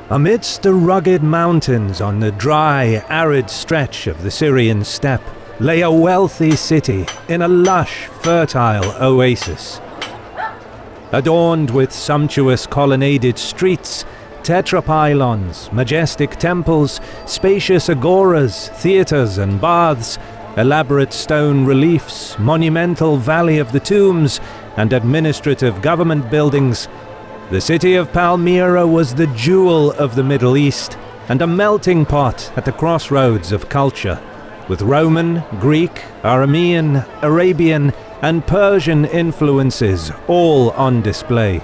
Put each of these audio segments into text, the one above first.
Amidst the rugged mountains on the dry, arid stretch of the Syrian steppe lay a wealthy city in a lush, fertile oasis. Adorned with sumptuous colonnaded streets, tetrapylons, majestic temples, spacious agoras, theatres and baths, elaborate stone reliefs, monumental Valley of the Tombs, and administrative government buildings, the city of Palmyra was the jewel of the Middle East and a melting pot at the crossroads of culture, with Roman, Greek, Aramean, Arabian, and Persian influences all on display.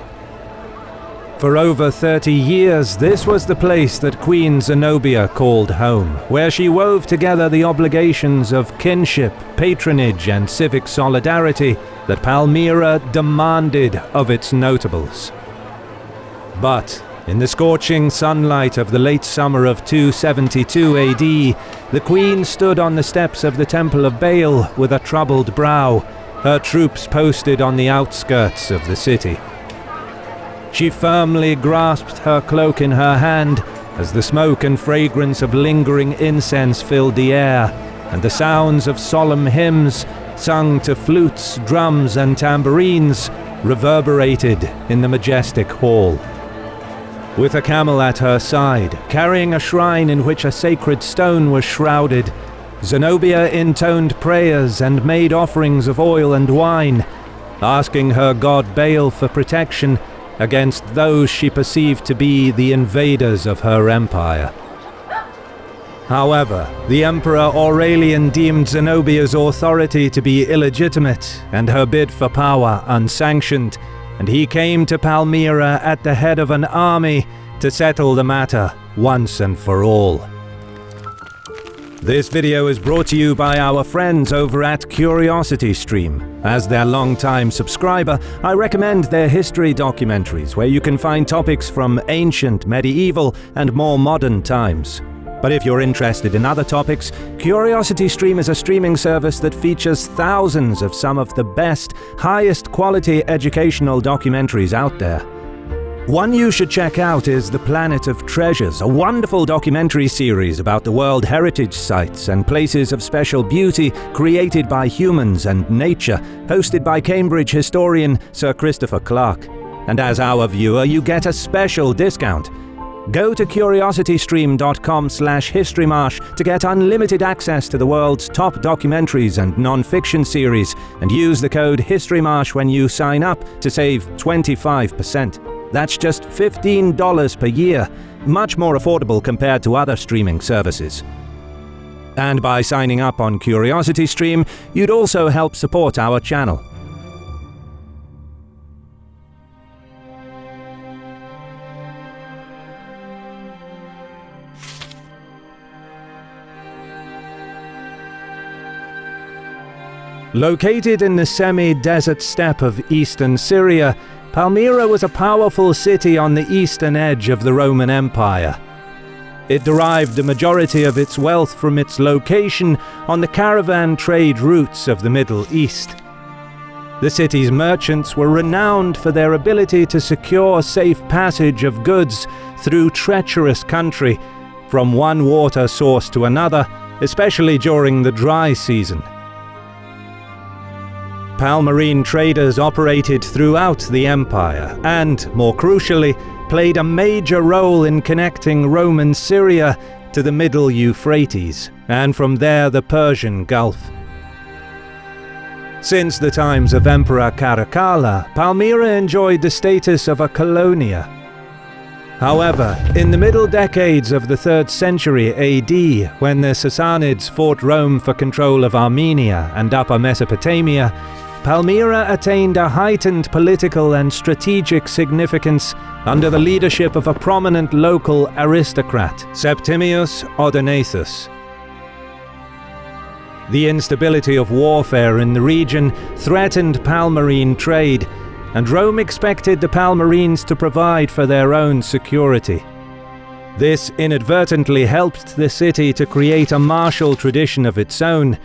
For over 30 years, this was the place that Queen Zenobia called home, where she wove together the obligations of kinship, patronage, and civic solidarity that Palmyra demanded of its notables. But in the scorching sunlight of the late summer of 272 AD, the Queen stood on the steps of the Temple of Baal with a troubled brow, her troops posted on the outskirts of the city. She firmly grasped her cloak in her hand as the smoke and fragrance of lingering incense filled the air, and the sounds of solemn hymns, sung to flutes, drums, and tambourines, reverberated in the majestic hall. With a camel at her side, carrying a shrine in which a sacred stone was shrouded, Zenobia intoned prayers and made offerings of oil and wine, asking her god Baal for protection against those she perceived to be the invaders of her empire. However, the Emperor Aurelian deemed Zenobia's authority to be illegitimate and her bid for power unsanctioned, and he came to Palmyra at the head of an army to settle the matter once and for all. This video is brought to you by our friends over at CuriosityStream. As their longtime subscriber, I recommend their history documentaries where you can find topics from ancient, medieval, and more modern times. But if you're interested in other topics, CuriosityStream is a streaming service that features thousands of some of the best, highest quality educational documentaries out there. One you should check out is The Planet of Treasures, a wonderful documentary series about the World Heritage Sites and places of special beauty created by humans and nature, hosted by Cambridge historian Sir Christopher Clark. And as our viewer, you get a special discount. Go to curiositystream.com/historymarsh to get unlimited access to the world's top documentaries and non-fiction series, and use the code HISTORYMARSH when you sign up to save 25%. That's just $15 per year, much more affordable compared to other streaming services. And by signing up on CuriosityStream, you'd also help support our channel. Located in the semi-desert steppe of eastern Syria, Palmyra was a powerful city on the eastern edge of the Roman Empire. It derived the majority of its wealth from its location on the caravan trade routes of the Middle East. The city's merchants were renowned for their ability to secure safe passage of goods through treacherous country, from one water source to another, especially during the dry season. Palmyrene traders operated throughout the empire and, more crucially, played a major role in connecting Roman Syria to the Middle Euphrates, and from there the Persian Gulf. Since the times of Emperor Caracalla, Palmyra enjoyed the status of a colonia. However, in the middle decades of the 3rd century AD, when the Sassanids fought Rome for control of Armenia and Upper Mesopotamia, Palmyra attained a heightened political and strategic significance under the leadership of a prominent local aristocrat, Septimius Odaenathus. The instability of warfare in the region threatened Palmyrene trade, and Rome expected the Palmyrenes to provide for their own security. This inadvertently helped the city to create a martial tradition of its own,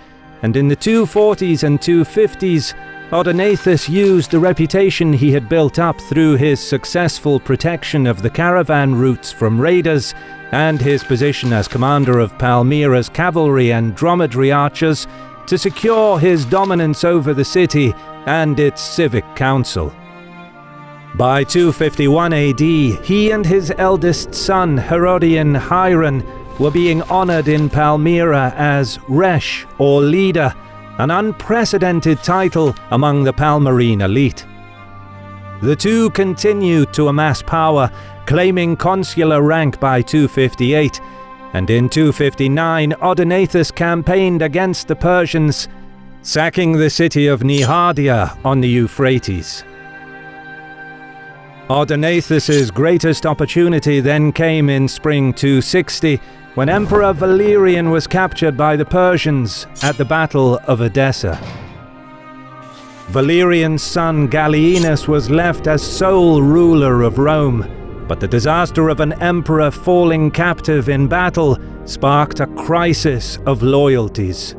and in the 240s and 250s, Odaenathus used the reputation he had built up through his successful protection of the caravan routes from raiders and his position as commander of Palmyra's cavalry and dromedary archers to secure his dominance over the city and its civic council. By 251 AD, he and his eldest son, Herodian Hieron, were being honored in Palmyra as Resh, or leader, an unprecedented title among the Palmyrene elite. The two continued to amass power, claiming consular rank by 258, and in 259 Odaenathus campaigned against the Persians, sacking the city of Nihadia on the Euphrates. Odaenathus's greatest opportunity then came in spring 260, when Emperor Valerian was captured by the Persians at the Battle of Edessa. Valerian's son Gallienus was left as sole ruler of Rome, but the disaster of an emperor falling captive in battle sparked a crisis of loyalties.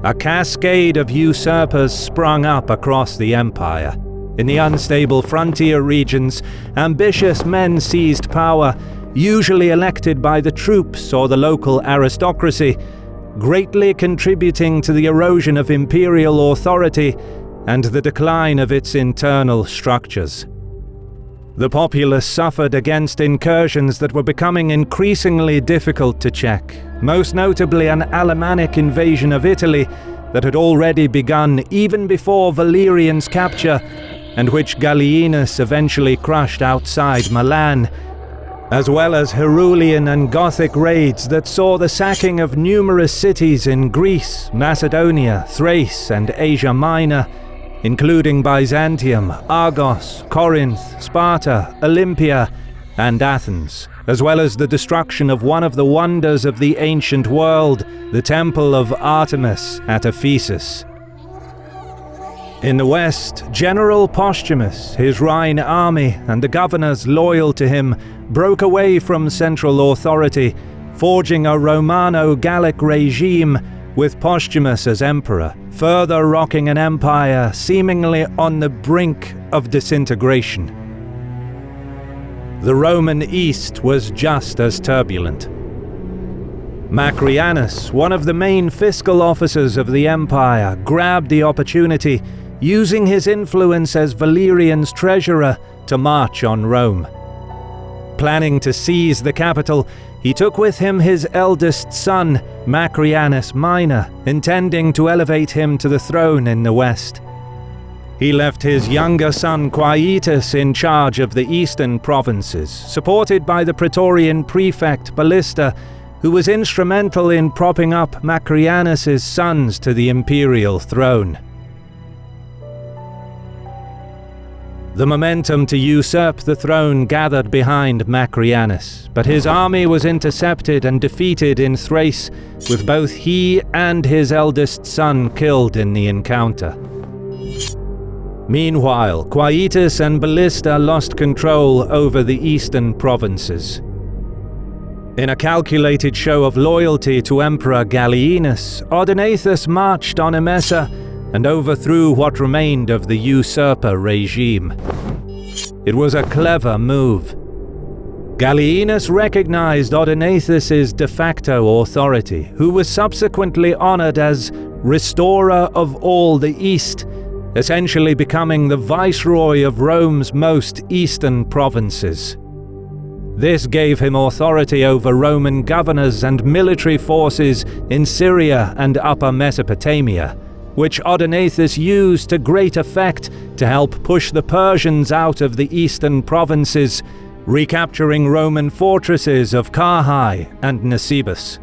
A cascade of usurpers sprung up across the empire. In the unstable frontier regions, ambitious men seized power, usually elected by the troops or the local aristocracy, greatly contributing to the erosion of imperial authority and the decline of its internal structures. The populace suffered against incursions that were becoming increasingly difficult to check, most notably an Alemannic invasion of Italy that had already begun even before Valerian's capture, and which Gallienus eventually crushed outside Milan, as well as Herulian and Gothic raids that saw the sacking of numerous cities in Greece, Macedonia, Thrace, and Asia Minor, including Byzantium, Argos, Corinth, Sparta, Olympia, and Athens, as well as the destruction of one of the wonders of the ancient world, the Temple of Artemis at Ephesus. In the west, General Postumus, his Rhine army, and the governors loyal to him broke away from central authority, forging a Romano-Gallic regime with Postumus as emperor, further rocking an empire seemingly on the brink of disintegration. The Roman East was just as turbulent. Macrianus, one of the main fiscal officers of the empire, grabbed the opportunity, using his influence as Valerian's treasurer to march on Rome. Planning to seize the capital, he took with him his eldest son, Macrianus Minor, intending to elevate him to the throne in the west. He left his younger son Quietus in charge of the eastern provinces, supported by the Praetorian prefect Ballista, who was instrumental in propping up Macrianus's sons to the imperial throne. The momentum to usurp the throne gathered behind Macrianus, but his army was intercepted and defeated in Thrace, with both he and his eldest son killed in the encounter. Meanwhile, Quietus and Ballista lost control over the eastern provinces. In a calculated show of loyalty to Emperor Gallienus, Odaenathus marched on Emesa and overthrew what remained of the usurper regime. It was a clever move. Gallienus recognized Odaenathus's de facto authority, who was subsequently honored as restorer of all the East, essentially becoming the viceroy of Rome's most eastern provinces. This gave him authority over Roman governors and military forces in Syria and Upper Mesopotamia, which Odaenathus used to great effect to help push the Persians out of the eastern provinces, recapturing Roman fortresses of Carrhae and Nisibis.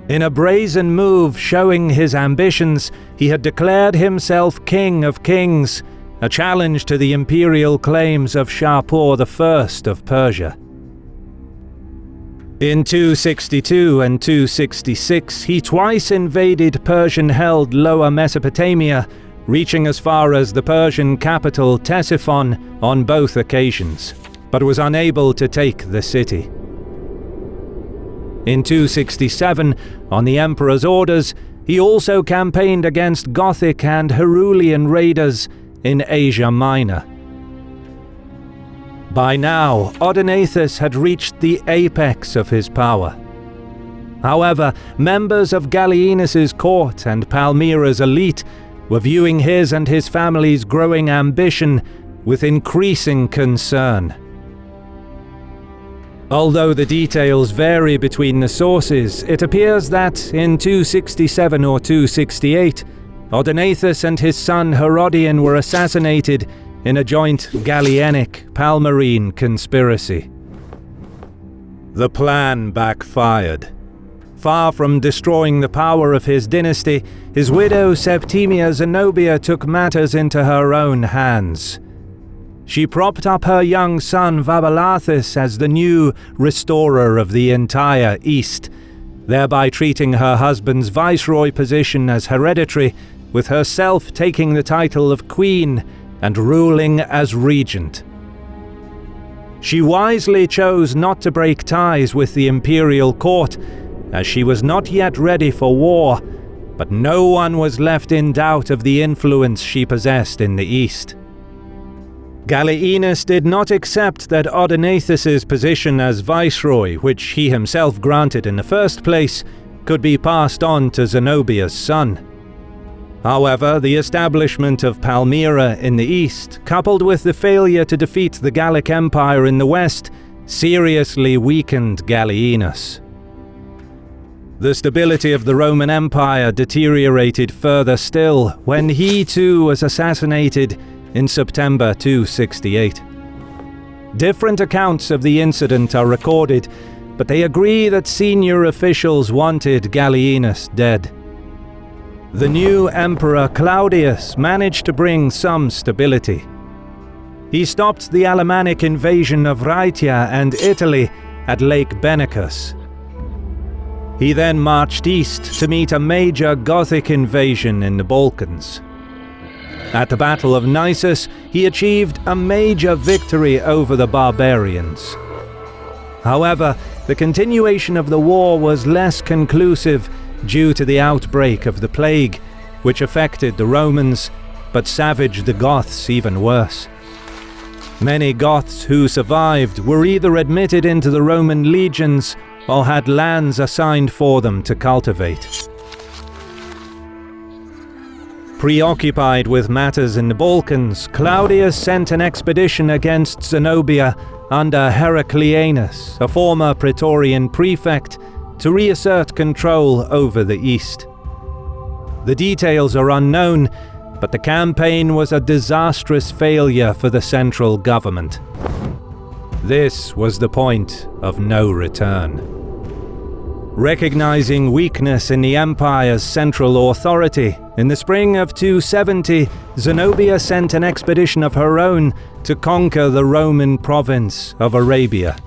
In a brazen move showing his ambitions, he had declared himself King of Kings, a challenge to the imperial claims of Shapur I of Persia. In 262 and 266, he twice invaded Persian-held Lower Mesopotamia, reaching as far as the Persian capital Ctesiphon on both occasions, but was unable to take the city. In 267, on the emperor's orders, he also campaigned against Gothic and Herulian raiders in Asia Minor. By now, Odaenathus had reached the apex of his power. However, members of Gallienus's court and Palmyra's elite were viewing his and his family's growing ambition with increasing concern. Although the details vary between the sources, it appears that in 267 or 268, Odaenathus and his son Herodian were assassinated in a joint Gallienic-Palmyrene conspiracy. The plan backfired. Far from destroying the power of his dynasty, his widow Septimia Zenobia took matters into her own hands. She propped up her young son Vaballathus as the new restorer of the entire East, thereby treating her husband's viceroy position as hereditary, with herself taking the title of queen and ruling as regent. She wisely chose not to break ties with the imperial court, as she was not yet ready for war, but no one was left in doubt of the influence she possessed in the East. Gallienus did not accept that Odaenathus's position as viceroy, which he himself granted in the first place, could be passed on to Zenobia's son. However, the establishment of Palmyra in the east, coupled with the failure to defeat the Gallic Empire in the west, seriously weakened Gallienus. The stability of the Roman Empire deteriorated further still when he too was assassinated in September 268. Different accounts of the incident are recorded, but they agree that senior officials wanted Gallienus dead. The new emperor Claudius managed to bring some stability. He stopped the Alemannic invasion of Raetia and Italy at Lake Benacus. He then marched east to meet a major Gothic invasion in the Balkans. At the Battle of Nisus, he achieved a major victory over the barbarians. However, the continuation of the war was less conclusive due to the outbreak of the plague, which affected the Romans, but savaged the Goths even worse. Many Goths who survived were either admitted into the Roman legions or had lands assigned for them to cultivate. Preoccupied with matters in the Balkans, Claudius sent an expedition against Zenobia under Heraclianus, a former Praetorian prefect, to reassert control over the east. The details are unknown, but the campaign was a disastrous failure for the central government. This was the point of no return. Recognizing weakness in the empire's central authority, in the spring of 270, Zenobia sent an expedition of her own to conquer the Roman province of Arabia.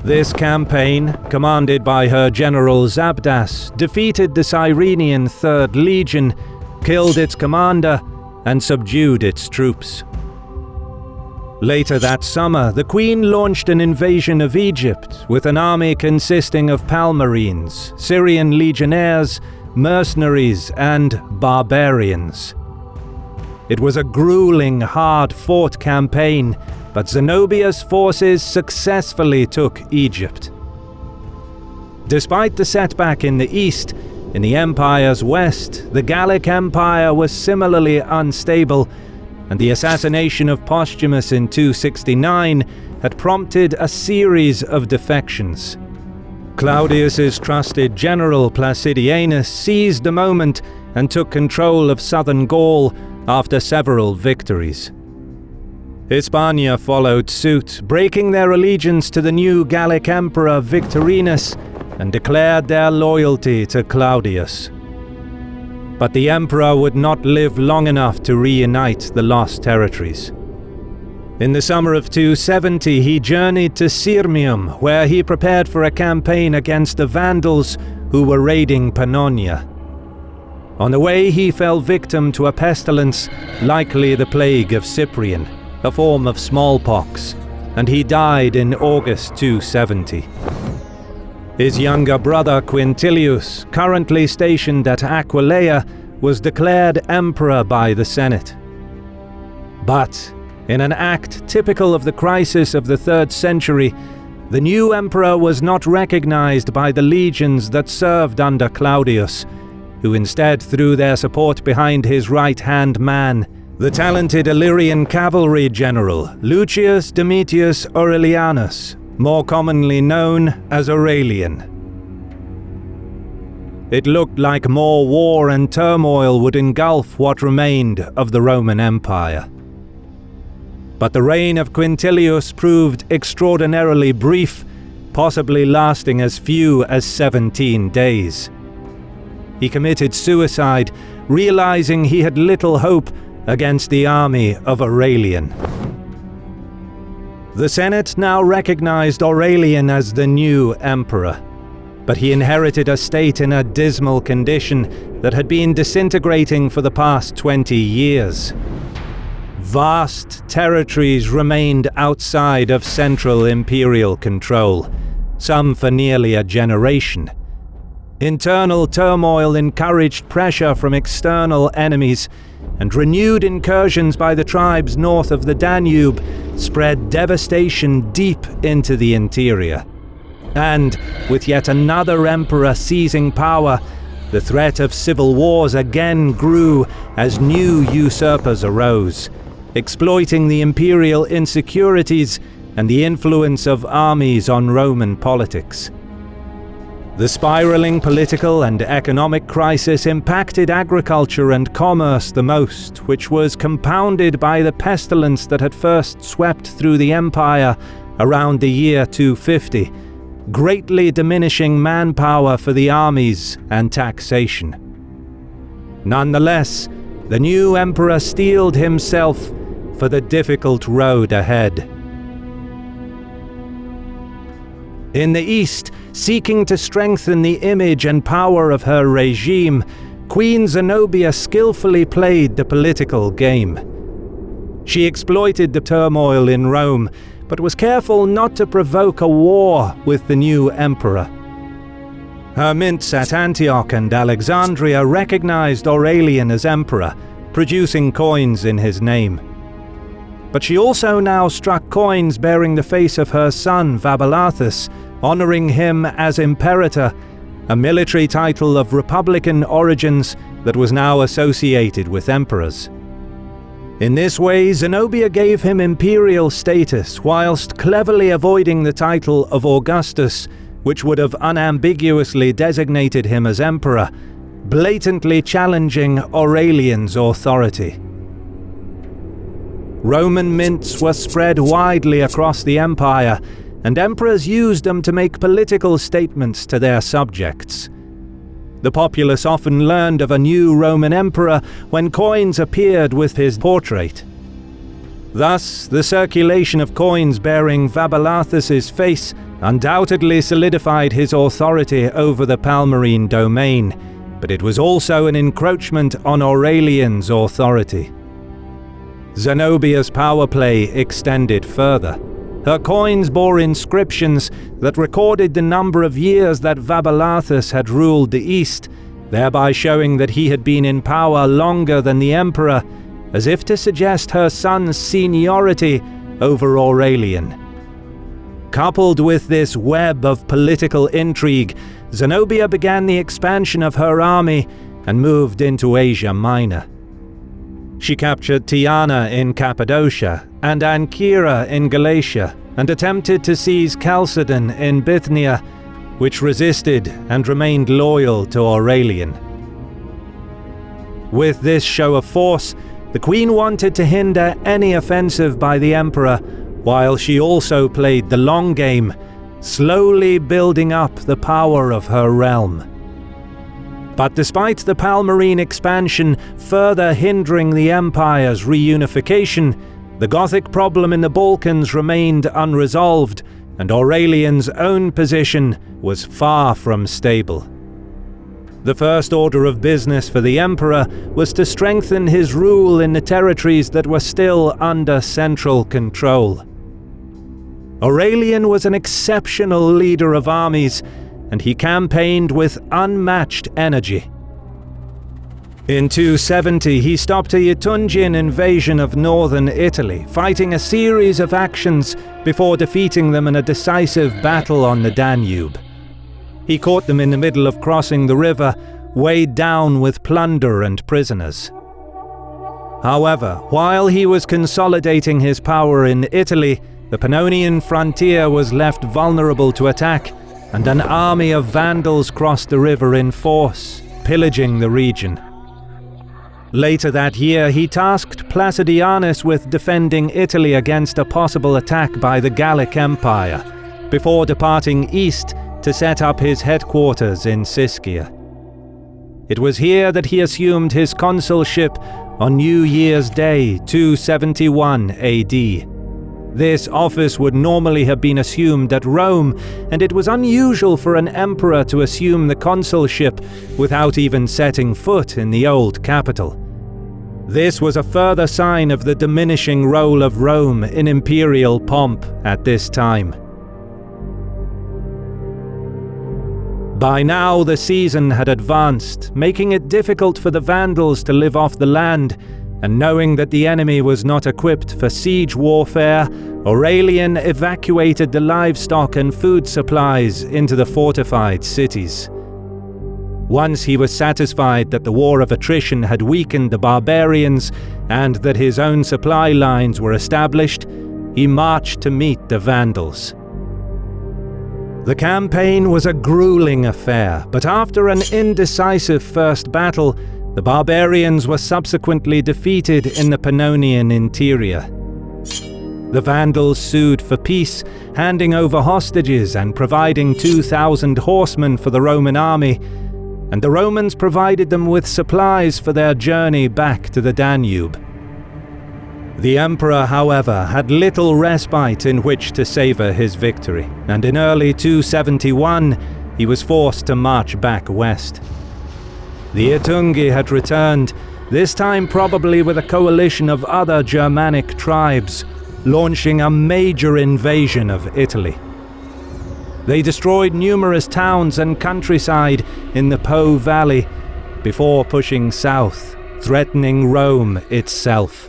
This campaign, commanded by her general Zabdas, defeated the Cyrenian Third Legion, killed its commander, and subdued its troops. Later that summer, the Queen launched an invasion of Egypt with an army consisting of Palmyrenes, Syrian legionnaires, mercenaries, and barbarians. It was a grueling, hard-fought campaign, but Zenobia's forces successfully took Egypt. Despite the setback in the east, in the empire's west, the Gallic Empire was similarly unstable, and the assassination of Postumus in 269 had prompted a series of defections. Claudius's trusted general Placidianus seized the moment and took control of southern Gaul after several victories. Hispania followed suit, breaking their allegiance to the new Gallic emperor Victorinus and declared their loyalty to Claudius. But the emperor would not live long enough to reunite the lost territories. In the summer of 270, he journeyed to Sirmium, where he prepared for a campaign against the Vandals who were raiding Pannonia. On the way, he fell victim to a pestilence, likely the plague of Cyprian, a form of smallpox, and he died in August 270. His younger brother Quintilius, currently stationed at Aquileia, was declared emperor by the Senate. But, in an act typical of the crisis of the 3rd century, the new emperor was not recognized by the legions that served under Claudius, who instead threw their support behind his right-hand man, the talented Illyrian cavalry general Lucius Domitius Aurelianus, more commonly known as Aurelian. It looked like more war and turmoil would engulf what remained of the Roman Empire. But the reign of Quintilius proved extraordinarily brief, possibly lasting as few as 17 days. He committed suicide, realizing he had little hope against the army of Aurelian. The Senate now recognized Aurelian as the new emperor, but he inherited a state in a dismal condition that had been disintegrating for the past 20 years. Vast territories remained outside of central imperial control, some for nearly a generation. Internal turmoil encouraged pressure from external enemies, and renewed incursions by the tribes north of the Danube spread devastation deep into the interior. And, with yet another emperor seizing power, the threat of civil wars again grew as new usurpers arose, exploiting the imperial insecurities and the influence of armies on Roman politics. The spiraling political and economic crisis impacted agriculture and commerce the most, which was compounded by the pestilence that had first swept through the empire around the year 250, greatly diminishing manpower for the armies and taxation. Nonetheless, the new emperor steeled himself for the difficult road ahead. In the east, seeking to strengthen the image and power of her regime, Queen Zenobia skillfully played the political game. She exploited the turmoil in Rome, but was careful not to provoke a war with the new emperor. Her mints at Antioch and Alexandria recognized Aurelian as emperor, producing coins in his name. But she also now struck coins bearing the face of her son Vaballathus, honoring him as imperator, a military title of republican origins that was now associated with emperors. In this way, Zenobia gave him imperial status whilst cleverly avoiding the title of Augustus, which would have unambiguously designated him as emperor, blatantly challenging Aurelian's authority. Roman mints were spread widely across the empire, and emperors used them to make political statements to their subjects. The populace often learned of a new Roman emperor when coins appeared with his portrait. Thus, the circulation of coins bearing Vaballathus's face undoubtedly solidified his authority over the Palmyrene domain, but it was also an encroachment on Aurelian's authority. Zenobia's power play extended further. Her coins bore inscriptions that recorded the number of years that Vaballathus had ruled the East, thereby showing that he had been in power longer than the emperor, as if to suggest her son's seniority over Aurelian. Coupled with this web of political intrigue, Zenobia began the expansion of her army and moved into Asia Minor. She captured Tyana in Cappadocia and Ancyra in Galatia, and attempted to seize Chalcedon in Bithynia, which resisted and remained loyal to Aurelian. With this show of force, the queen wanted to hinder any offensive by the emperor, while she also played the long game, slowly building up the power of her realm. But despite the Palmyrene expansion further hindering the empire's reunification, the Gothic problem in the Balkans remained unresolved, and Aurelian's own position was far from stable. The first order of business for the emperor was to strengthen his rule in the territories that were still under central control. Aurelian was an exceptional leader of armies, and he campaigned with unmatched energy. In 270, he stopped a Jutungian invasion of northern Italy, fighting a series of actions before defeating them in a decisive battle on the Danube. He caught them in the middle of crossing the river, weighed down with plunder and prisoners. However, while he was consolidating his power in Italy, the Pannonian frontier was left vulnerable to attack, and an army of Vandals crossed the river in force, pillaging the region. Later that year, he tasked Placidianus with defending Italy against a possible attack by the Gallic Empire, before departing east to set up his headquarters in Siscia. It was here that he assumed his consulship on New Year's Day, 271 AD. This office would normally have been assumed at Rome, and it was unusual for an emperor to assume the consulship without even setting foot in the old capital. This was a further sign of the diminishing role of Rome in imperial pomp at this time. By now the season had advanced, making it difficult for the Vandals to live off the land, and knowing that the enemy was not equipped for siege warfare, Aurelian evacuated the livestock and food supplies into the fortified cities. Once he was satisfied that the war of attrition had weakened the barbarians and that his own supply lines were established, he marched to meet the Vandals. The campaign was a grueling affair, but after an indecisive first battle, the barbarians were subsequently defeated in the Pannonian interior. The Vandals sued for peace, handing over hostages and providing 2,000 horsemen for the Roman army, and the Romans provided them with supplies for their journey back to the Danube. The emperor, however, had little respite in which to savor his victory, and in early 271 he was forced to march back west. The Jutungi had returned, this time probably with a coalition of other Germanic tribes, launching a major invasion of Italy. They destroyed numerous towns and countryside in the Po Valley before pushing south, threatening Rome itself.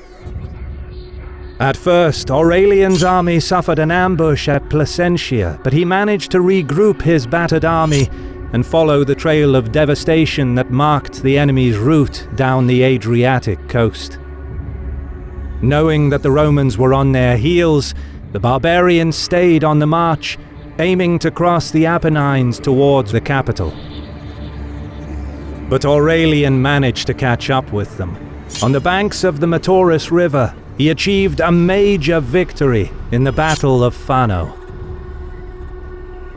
At first, Aurelian's army suffered an ambush at Placentia, but he managed to regroup his battered army and follow the trail of devastation that marked the enemy's route down the Adriatic coast. Knowing that the Romans were on their heels, the barbarians stayed on the march, aiming to cross the Apennines towards the capital. But Aurelian managed to catch up with them. On the banks of the Metaurus River, he achieved a major victory in the Battle of Fano.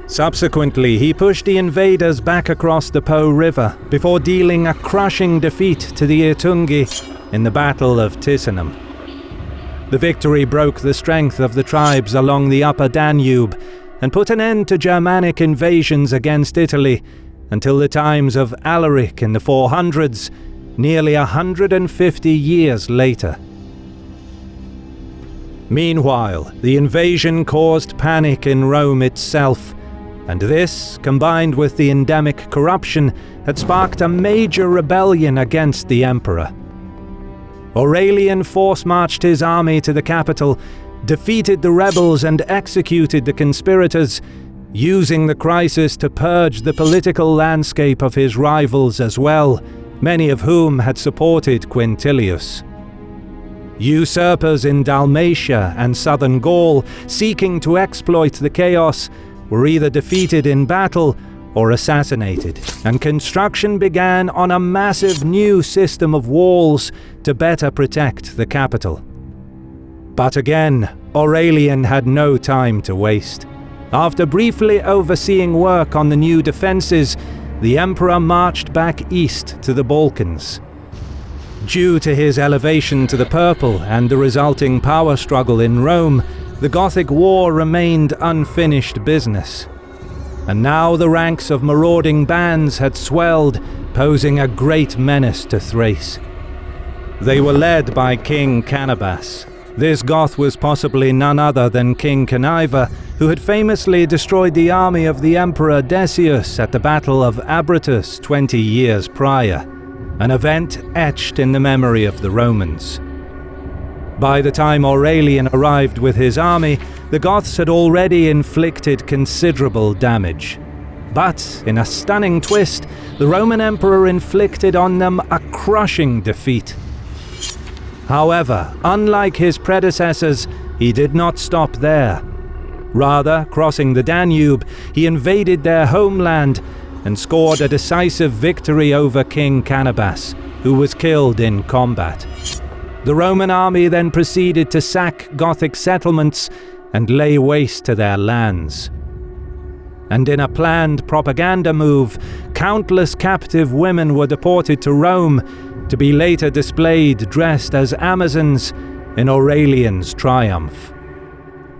Subsequently, he pushed the invaders back across the Po River before dealing a crushing defeat to the Jutungi in the Battle of Ticinum. The victory broke the strength of the tribes along the upper Danube and put an end to Germanic invasions against Italy until the times of Alaric in the 400s, nearly 150 years later. Meanwhile, the invasion caused panic in Rome itself, and this, combined with the endemic corruption, had sparked a major rebellion against the emperor. Aurelian force-marched his army to the capital, defeated the rebels and executed the conspirators, using the crisis to purge the political landscape of his rivals as well, many of whom had supported Quintilius. Usurpers in Dalmatia and southern Gaul, seeking to exploit the chaos, were either defeated in battle or assassinated, and construction began on a massive new system of walls to better protect the capital. But again, Aurelian had no time to waste. After briefly overseeing work on the new defenses, the emperor marched back east to the Balkans. Due to his elevation to the purple and the resulting power struggle in Rome, the Gothic War remained unfinished business. And now the ranks of marauding bands had swelled, posing a great menace to Thrace. They were led by King Canabas, This Goth was possibly none other than King Cniva, who had famously destroyed the army of the Emperor Decius at the Battle of Abratus 20 years prior, an event etched in the memory of the Romans. By the time Aurelian arrived with his army, the Goths had already inflicted considerable damage. But, in a stunning twist, the Roman Emperor inflicted on them a crushing defeat. However, unlike his predecessors, he did not stop there. Rather, crossing the Danube, he invaded their homeland and scored a decisive victory over King Canabas, who was killed in combat. The Roman army then proceeded to sack Gothic settlements and lay waste to their lands. And in a planned propaganda move, countless captive women were deported to Rome to be later displayed dressed as Amazons in Aurelian's triumph.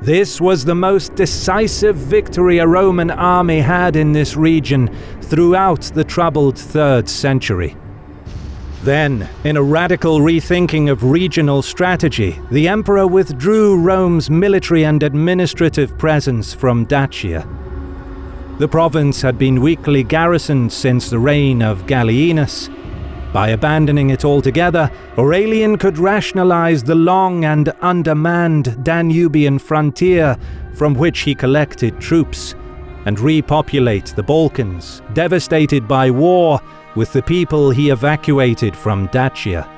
This was the most decisive victory a Roman army had in this region throughout the troubled 3rd century. Then, in a radical rethinking of regional strategy, the emperor withdrew Rome's military and administrative presence from Dacia. The province had been weakly garrisoned since the reign of Gallienus. By abandoning it altogether, Aurelian could rationalize the long and undermanned Danubian frontier from which he collected troops, and repopulate the Balkans, devastated by war, with the people he evacuated from Dacia.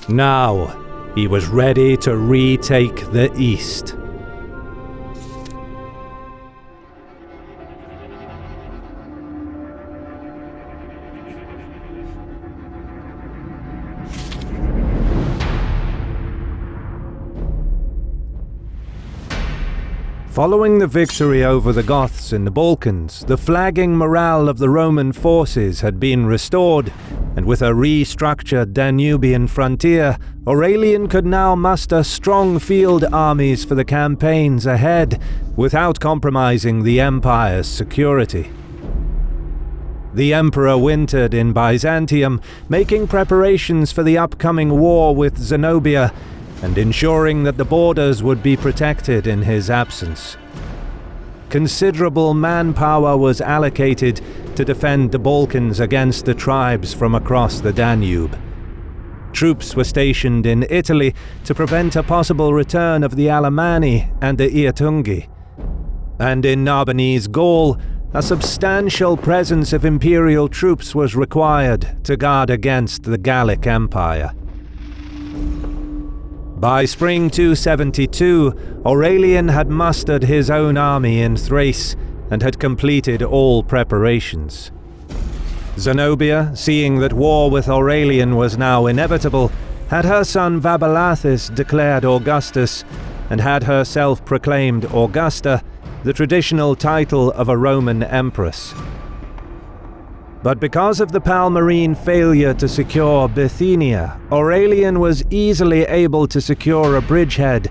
Now, he was ready to retake the east. Following the victory over the Goths in the Balkans, the flagging morale of the Roman forces had been restored, and with a restructured Danubian frontier, Aurelian could now muster strong field armies for the campaigns ahead, without compromising the empire's security. The emperor wintered in Byzantium, making preparations for the upcoming war with Zenobia, and ensuring that the borders would be protected in his absence. Considerable manpower was allocated to defend the Balkans against the tribes from across the Danube. Troops were stationed in Italy to prevent a possible return of the Alemanni and the Iotungi. And in Narbonese Gaul, a substantial presence of imperial troops was required to guard against the Gallic Empire. By spring 272, Aurelian had mustered his own army in Thrace and had completed all preparations. Zenobia, seeing that war with Aurelian was now inevitable, had her son Vaballathus declared Augustus, and had herself proclaimed Augusta, the traditional title of a Roman empress. But because of the Palmyrene failure to secure Bithynia, Aurelian was easily able to secure a bridgehead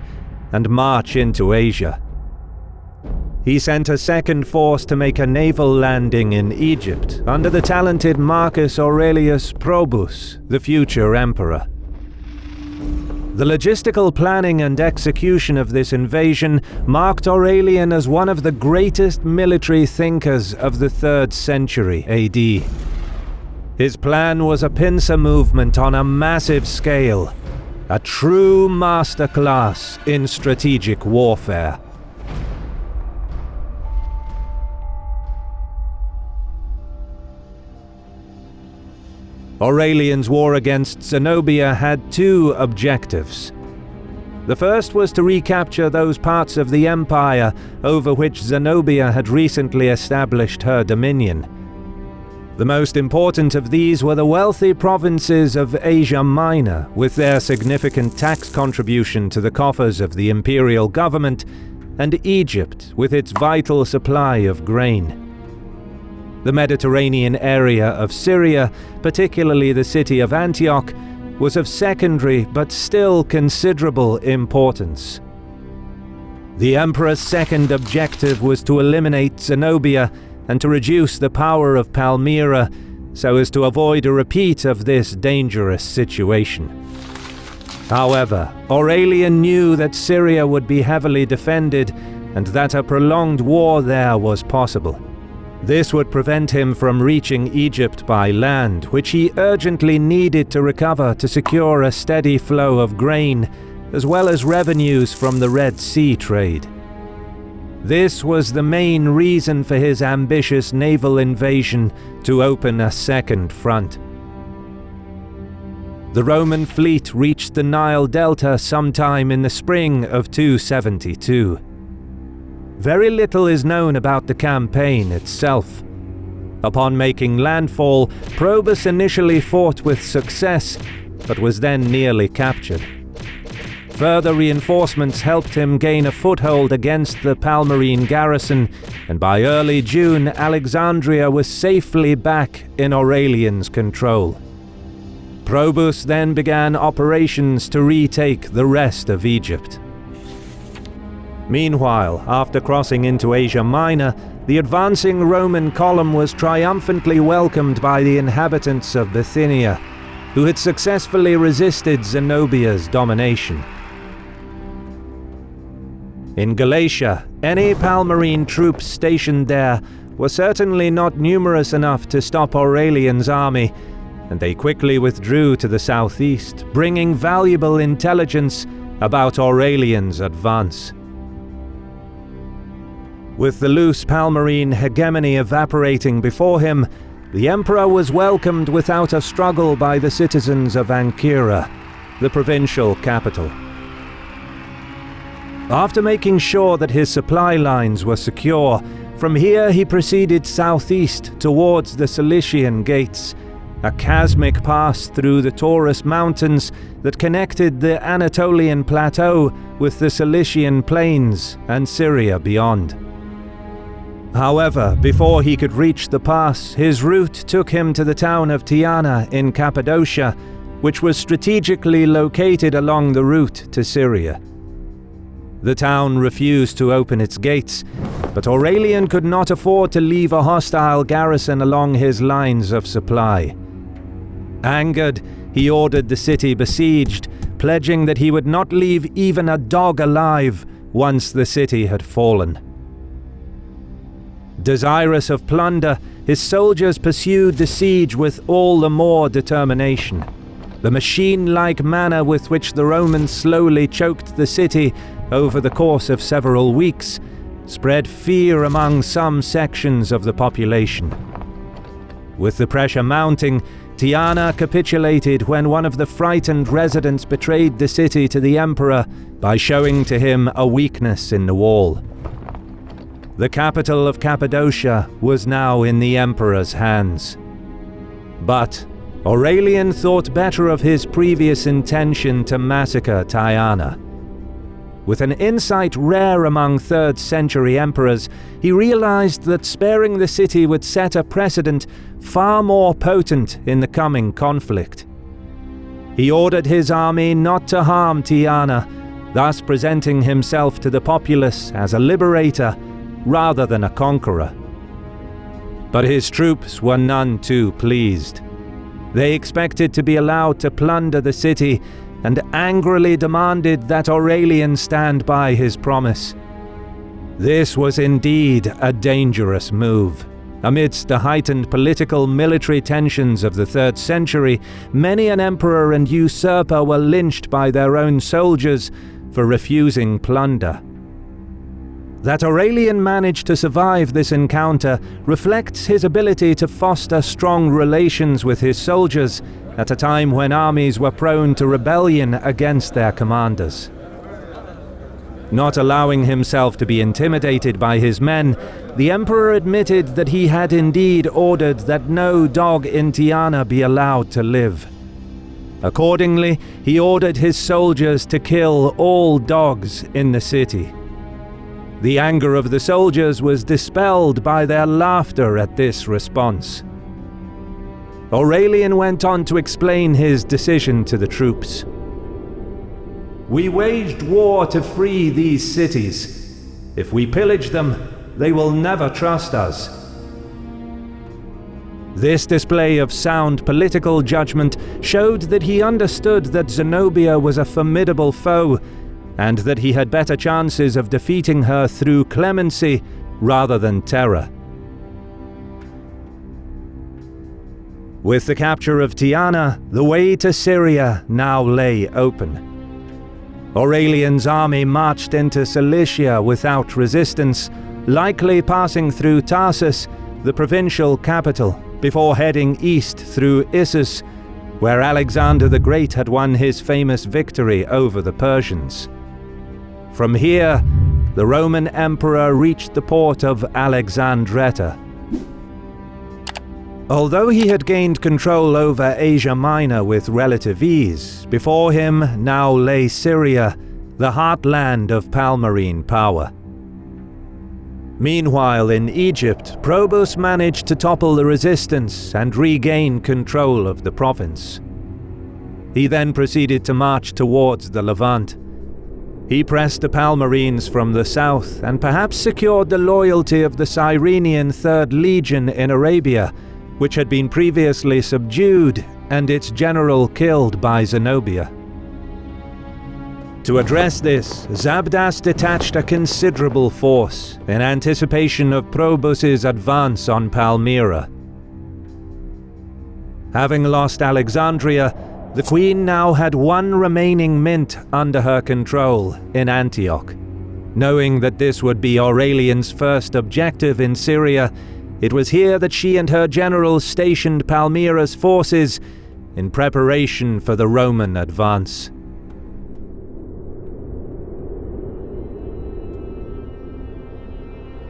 and march into Asia. He sent a second force to make a naval landing in Egypt under the talented Marcus Aurelius Probus, the future emperor. The logistical planning and execution of this invasion marked Aurelian as one of the greatest military thinkers of the 3rd century AD. His plan was a pincer movement on a massive scale, a true masterclass in strategic warfare. Aurelian's war against Zenobia had two objectives. The first was to recapture those parts of the empire over which Zenobia had recently established her dominion. The most important of these were the wealthy provinces of Asia Minor, with their significant tax contribution to the coffers of the imperial government, and Egypt, with its vital supply of grain. The Mediterranean area of Syria, particularly the city of Antioch, was of secondary but still considerable importance. The emperor's second objective was to eliminate Zenobia and to reduce the power of Palmyra so as to avoid a repeat of this dangerous situation. However, Aurelian knew that Syria would be heavily defended and that a prolonged war there was possible. This would prevent him from reaching Egypt by land, which he urgently needed to recover to secure a steady flow of grain, as well as revenues from the Red Sea trade. This was the main reason for his ambitious naval invasion to open a second front. The Roman fleet reached the Nile Delta sometime in the spring of 272. Very little is known about the campaign itself. Upon making landfall, Probus initially fought with success, but was then nearly captured. Further reinforcements helped him gain a foothold against the Palmyrene garrison, and by early June, Alexandria was safely back in Aurelian's control. Probus then began operations to retake the rest of Egypt. Meanwhile, after crossing into Asia Minor, the advancing Roman column was triumphantly welcomed by the inhabitants of Bithynia, who had successfully resisted Zenobia's domination. In Galatia, any Palmyrene troops stationed there were certainly not numerous enough to stop Aurelian's army, and they quickly withdrew to the southeast, bringing valuable intelligence about Aurelian's advance. With the loose Palmyrene hegemony evaporating before him, the emperor was welcomed without a struggle by the citizens of Ancyra, the provincial capital. After making sure that his supply lines were secure, from here he proceeded southeast towards the Cilician Gates, a chasmic pass through the Taurus Mountains that connected the Anatolian Plateau with the Cilician Plains and Syria beyond. However, before he could reach the pass, his route took him to the town of Tyana in Cappadocia, which was strategically located along the route to Syria. The town refused to open its gates, but Aurelian could not afford to leave a hostile garrison along his lines of supply. Angered, he ordered the city besieged, pledging that he would not leave even a dog alive once the city had fallen. Desirous of plunder, his soldiers pursued the siege with all the more determination. The machine-like manner with which the Romans slowly choked the city over the course of several weeks spread fear among some sections of the population. With the pressure mounting, Tyana capitulated when one of the frightened residents betrayed the city to the emperor by showing to him a weakness in the wall. The capital of Cappadocia was now in the emperor's hands. But Aurelian thought better of his previous intention to massacre Tyana. With an insight rare among 3rd century emperors, he realized that sparing the city would set a precedent far more potent in the coming conflict. He ordered his army not to harm Tyana, thus presenting himself to the populace as a liberator rather than a conqueror. But his troops were none too pleased. They expected to be allowed to plunder the city and angrily demanded that Aurelian stand by his promise. This was indeed a dangerous move. Amidst the heightened political military tensions of the 3rd century, many an emperor and usurper were lynched by their own soldiers for refusing plunder. That Aurelian managed to survive this encounter reflects his ability to foster strong relations with his soldiers at a time when armies were prone to rebellion against their commanders. Not allowing himself to be intimidated by his men, the emperor admitted that he had indeed ordered that no dog in Tyana be allowed to live. Accordingly, he ordered his soldiers to kill all dogs in the city. The anger of the soldiers was dispelled by their laughter at this response. Aurelian went on to explain his decision to the troops. "We waged war to free these cities. If we pillage them, they will never trust us. This display of sound political judgment showed that he understood that Zenobia was a formidable foe, and that he had better chances of defeating her through clemency rather than terror. With the capture of Tyana, the way to Syria now lay open. Aurelian's army marched into Cilicia without resistance, likely passing through Tarsus, the provincial capital, before heading east through Issus, where Alexander the Great had won his famous victory over the Persians. From here, the Roman emperor reached the port of Alexandretta. Although he had gained control over Asia Minor with relative ease, before him now lay Syria, the heartland of Palmyrene power. Meanwhile, in Egypt, Probus managed to topple the resistance and regain control of the province. He then proceeded to march towards the Levant. He pressed the Palmyrenes from the south and perhaps secured the loyalty of the Cyrenian Third Legion in Arabia, which had been previously subdued and its general killed by Zenobia. To address this, Zabdas detached a considerable force in anticipation of Probus's advance on Palmyra. Having lost Alexandria, the queen now had one remaining mint under her control in Antioch. Knowing that this would be Aurelian's first objective in Syria, it was here that she and her generals stationed Palmyra's forces in preparation for the Roman advance.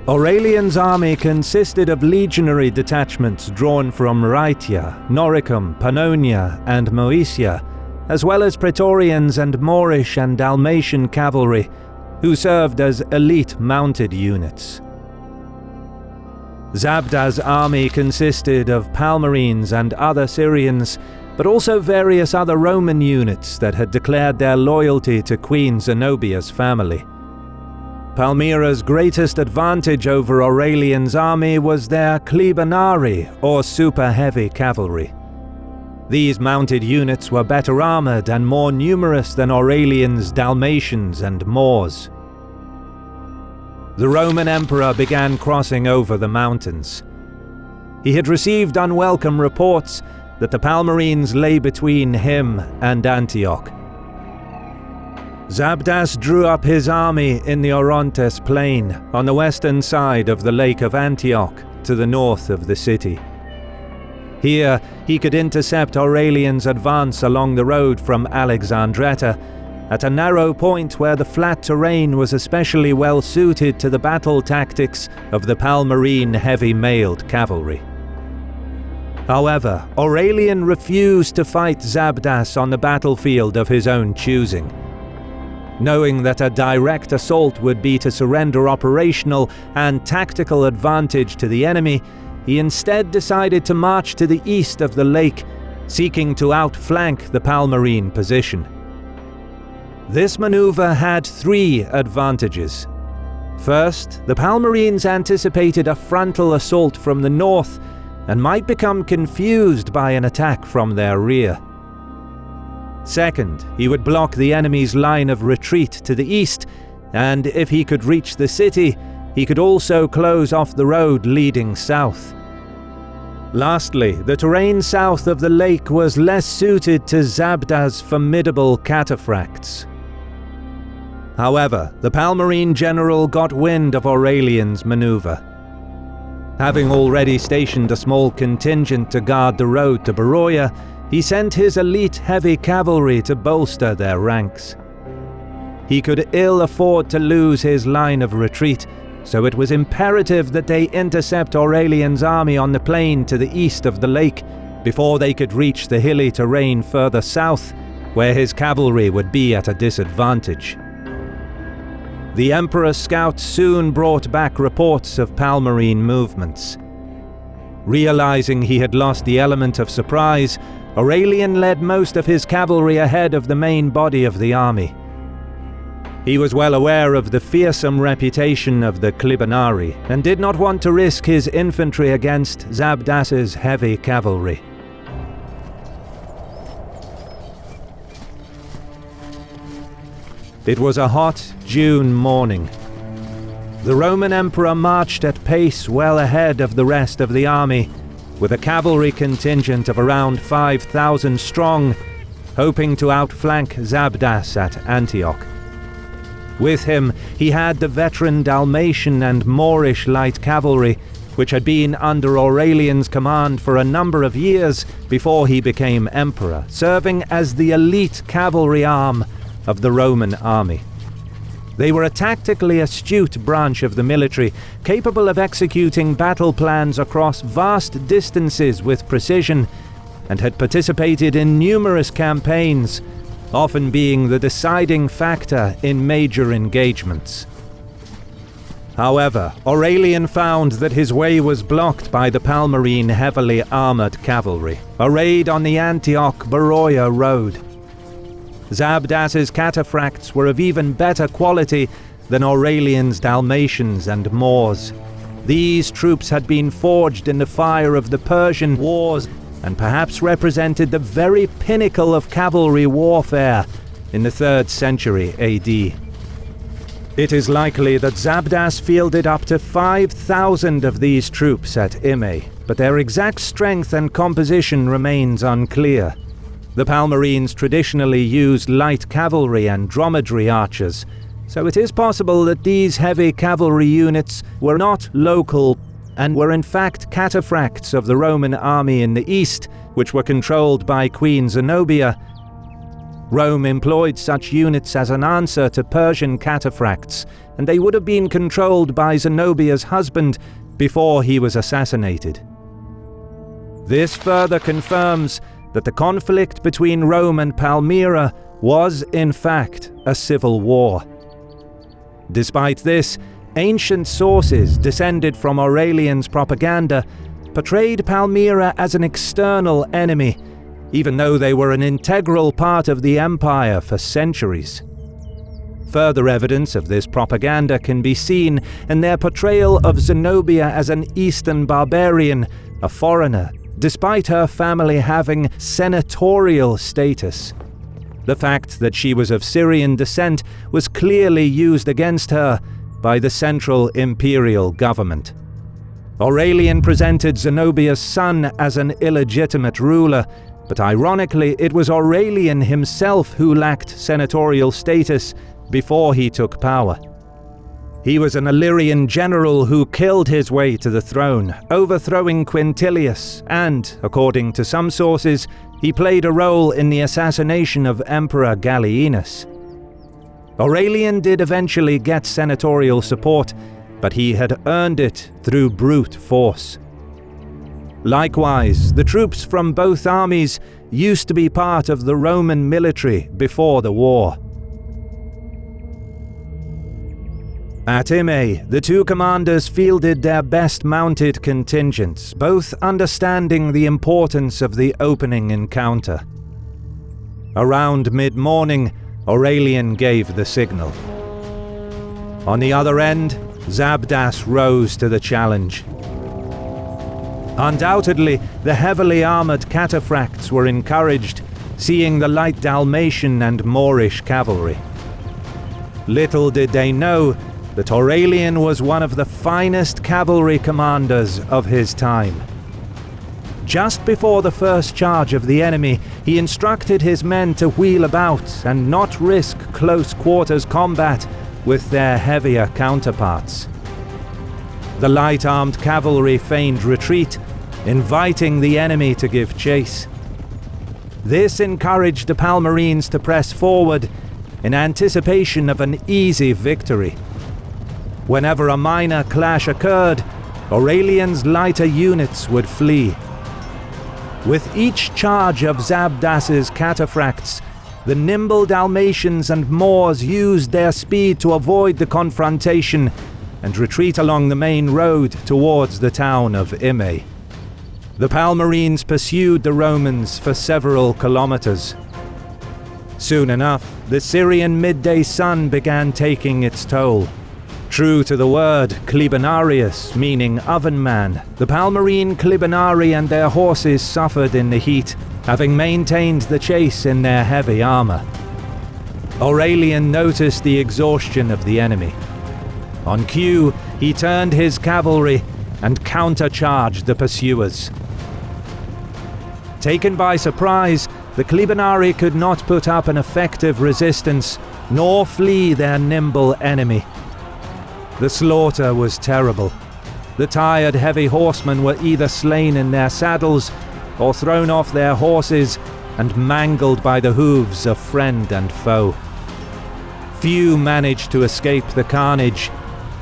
Aurelian's army consisted of legionary detachments drawn from Rhaetia, Noricum, Pannonia, and Moesia, as well as Praetorians and Moorish and Dalmatian cavalry, who served as elite mounted units. Zabda's army consisted of Palmyrenes and other Syrians, but also various other Roman units that had declared their loyalty to Queen Zenobia's family. Palmyra's greatest advantage over Aurelian's army was their Klebanari, or super heavy cavalry. These mounted units were better armored and more numerous than Aurelian's Dalmatians and Moors. The Roman emperor began crossing over the mountains. He had received unwelcome reports that the Palmyrenes lay between him and Antioch. Zabdas drew up his army in the Orontes plain on the western side of the Lake of Antioch to the north of the city. Here he could intercept Aurelian's advance along the road from Alexandretta, at a narrow point where the flat terrain was especially well suited to the battle tactics of the Palmyrene heavy-mailed cavalry. However, Aurelian refused to fight Zabdas on the battlefield of his own choosing. Knowing that a direct assault would be to surrender operational and tactical advantage to the enemy, he instead decided to march to the east of the lake, seeking to outflank the Palmyrene position. This maneuver had three advantages. First, the Palmyrenes anticipated a frontal assault from the north and might become confused by an attack from their rear. Second, he would block the enemy's line of retreat to the east, and if he could reach the city, he could also close off the road leading south. Lastly, the terrain south of the lake was less suited to Zabda's formidable cataphracts. However, the Palmyrene general got wind of Aurelian's maneuver. Having already stationed a small contingent to guard the road to Beroia, he sent his elite heavy cavalry to bolster their ranks. He could ill afford to lose his line of retreat, so it was imperative that they intercept Aurelian's army on the plain to the east of the lake before they could reach the hilly terrain further south, where his cavalry would be at a disadvantage. The Emperor's scouts soon brought back reports of Palmyrene movements. Realizing he had lost the element of surprise, Aurelian led most of his cavalry ahead of the main body of the army. He was well aware of the fearsome reputation of the Clibanarii and did not want to risk his infantry against Zabdas's heavy cavalry. It was a hot June morning. The Roman Emperor marched at pace well ahead of the rest of the army, with a cavalry contingent of around 5,000 strong, hoping to outflank Zabdas at Antioch. With him, he had the veteran Dalmatian and Moorish light cavalry, which had been under Aurelian's command for a number of years before he became emperor, serving as the elite cavalry arm of the Roman army. They were a tactically astute branch of the military, capable of executing battle plans across vast distances with precision, and had participated in numerous campaigns, often being the deciding factor in major engagements. However, Aurelian found that his way was blocked by the Palmyrene heavily armored cavalry, arrayed on the Antioch-Beroia road. Zabdas's cataphracts were of even better quality than Aurelian's Dalmatians and Moors. These troops had been forged in the fire of the Persian wars and perhaps represented the very pinnacle of cavalry warfare in the 3rd century AD. It is likely that Zabdas fielded up to 5,000 of these troops at Imei, but their exact strength and composition remains unclear. The Palmyrenes traditionally used light cavalry and dromedary archers, so it is possible that these heavy cavalry units were not local and were in fact cataphracts of the Roman army in the east, which were controlled by Queen Zenobia. Rome employed such units as an answer to Persian cataphracts, and they would have been controlled by Zenobia's husband before he was assassinated. This further confirms that the conflict between Rome and Palmyra was, in fact, a civil war. Despite this, ancient sources descended from Aurelian's propaganda portrayed Palmyra as an external enemy, even though they were an integral part of the empire for centuries. Further evidence of this propaganda can be seen in their portrayal of Zenobia as an Eastern barbarian, a foreigner, despite her family having senatorial status. The fact that she was of Syrian descent was clearly used against her by the central imperial government. Aurelian presented Zenobia's son as an illegitimate ruler, but ironically it was Aurelian himself who lacked senatorial status before he took power. He was an Illyrian general who killed his way to the throne, overthrowing Quintilius, and, according to some sources, he played a role in the assassination of Emperor Gallienus. Aurelian did eventually get senatorial support, but he had earned it through brute force. Likewise, the troops from both armies used to be part of the Roman military before the war. At Imei, the two commanders fielded their best mounted contingents, both understanding the importance of the opening encounter. Around mid-morning, Aurelian gave the signal. On the other end, Zabdas rose to the challenge. Undoubtedly, the heavily armored cataphracts were encouraged, seeing the light Dalmatian and Moorish cavalry. Little did they know that Aurelian was one of the finest cavalry commanders of his time. Just before the first charge of the enemy, he instructed his men to wheel about and not risk close quarters combat with their heavier counterparts. The light-armed cavalry feigned retreat, inviting the enemy to give chase. This encouraged the Palmyrenes to press forward in anticipation of an easy victory. Whenever a minor clash occurred, Aurelian's lighter units would flee. With each charge of Zabdas's cataphracts, the nimble Dalmatians and Moors used their speed to avoid the confrontation and retreat along the main road towards the town of Imei. The Palmyrenes pursued the Romans for several kilometers. Soon enough, the Syrian midday sun began taking its toll. True to the word Clibonarius, meaning oven man, the Palmyrene Clibonari and their horses suffered in the heat, having maintained the chase in their heavy armor. Aurelian noticed the exhaustion of the enemy. On cue, he turned his cavalry and countercharged the pursuers. Taken by surprise, the Clibonari could not put up an effective resistance, nor flee their nimble enemy. The slaughter was terrible. The tired heavy horsemen were either slain in their saddles or thrown off their horses and mangled by the hooves of friend and foe. Few managed to escape the carnage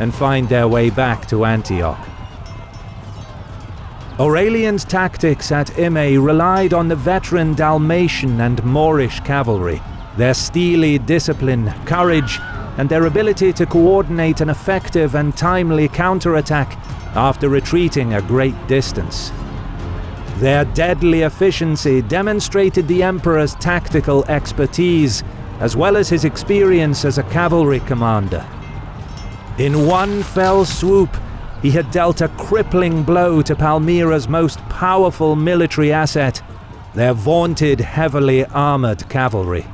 and find their way back to Antioch. Aurelian's tactics at Imme relied on the veteran Dalmatian and Moorish cavalry, their steely discipline, courage, and their ability to coordinate an effective and timely counterattack after retreating a great distance. Their deadly efficiency demonstrated the Emperor's tactical expertise, as well as his experience as a cavalry commander. In one fell swoop, he had dealt a crippling blow to Palmyra's most powerful military asset, their vaunted heavily armored cavalry.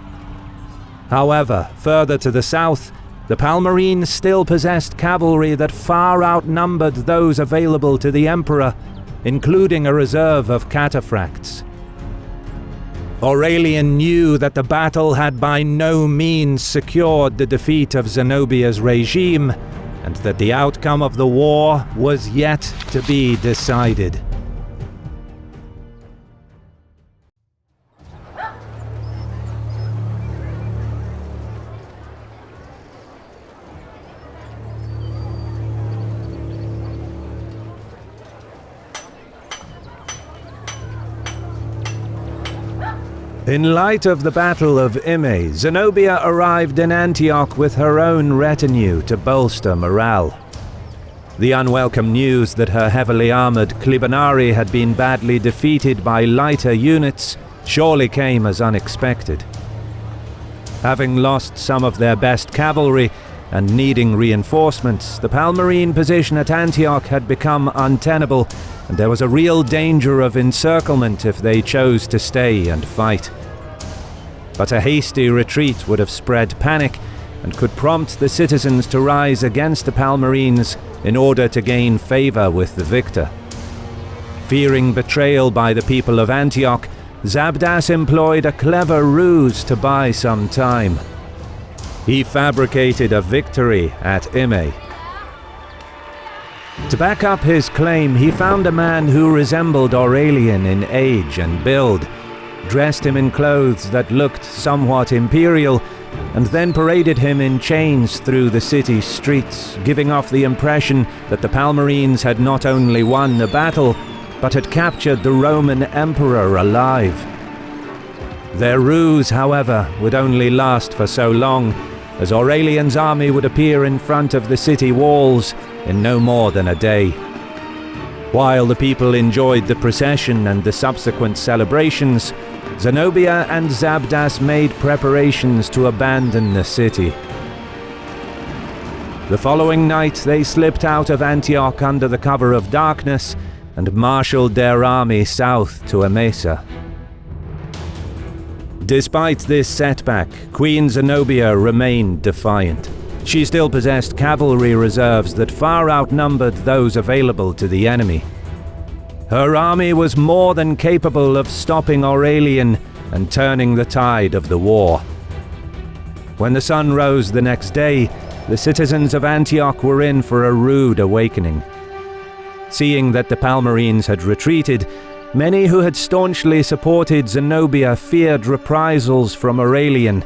However, further to the south, the Palmyrene still possessed cavalry that far outnumbered those available to the Emperor, including a reserve of cataphracts. Aurelian knew that the battle had by no means secured the defeat of Zenobia's regime, and that the outcome of the war was yet to be decided. In light of the Battle of Imme, Zenobia arrived in Antioch with her own retinue to bolster morale. The unwelcome news that her heavily armored Clibonari had been badly defeated by lighter units surely came as unexpected. Having lost some of their best cavalry and needing reinforcements, the Palmyrene position at Antioch had become untenable, and there was a real danger of encirclement if they chose to stay and fight. But a hasty retreat would have spread panic and could prompt the citizens to rise against the Palmyrenes in order to gain favor with the victor. Fearing betrayal by the people of Antioch, Zabdas employed a clever ruse to buy some time. He fabricated a victory at Imme. To back up his claim, he found a man who resembled Aurelian in age and build, dressed him in clothes that looked somewhat imperial, and then paraded him in chains through the city streets, giving off the impression that the Palmyrenes had not only won the battle, but had captured the Roman emperor alive. Their ruse, however, would only last for so long, as Aurelian's army would appear in front of the city walls in no more than a day. While the people enjoyed the procession and the subsequent celebrations, Zenobia and Zabdas made preparations to abandon the city. The following night they slipped out of Antioch under the cover of darkness and marshaled their army south to Emesa. Despite this setback, Queen Zenobia remained defiant. She still possessed cavalry reserves that far outnumbered those available to the enemy. Her army was more than capable of stopping Aurelian and turning the tide of the war. When the sun rose the next day, the citizens of Antioch were in for a rude awakening. Seeing that the Palmyrenes had retreated, many who had staunchly supported Zenobia feared reprisals from Aurelian.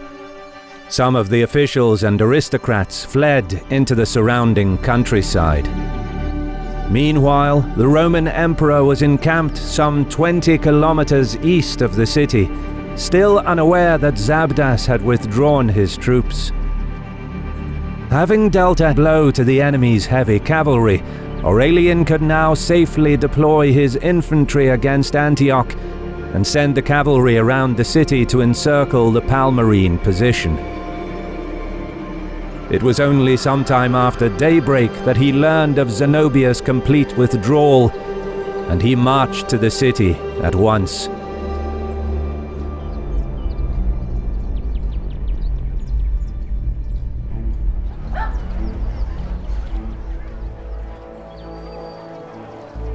Some of the officials and aristocrats fled into the surrounding countryside. Meanwhile, the Roman emperor was encamped some 20 kilometers east of the city, still unaware that Zabdas had withdrawn his troops. Having dealt a blow to the enemy's heavy cavalry, Aurelian could now safely deploy his infantry against Antioch and send the cavalry around the city to encircle the Palmyrene position. It was only sometime after daybreak that he learned of Zenobia's complete withdrawal, and he marched to the city at once.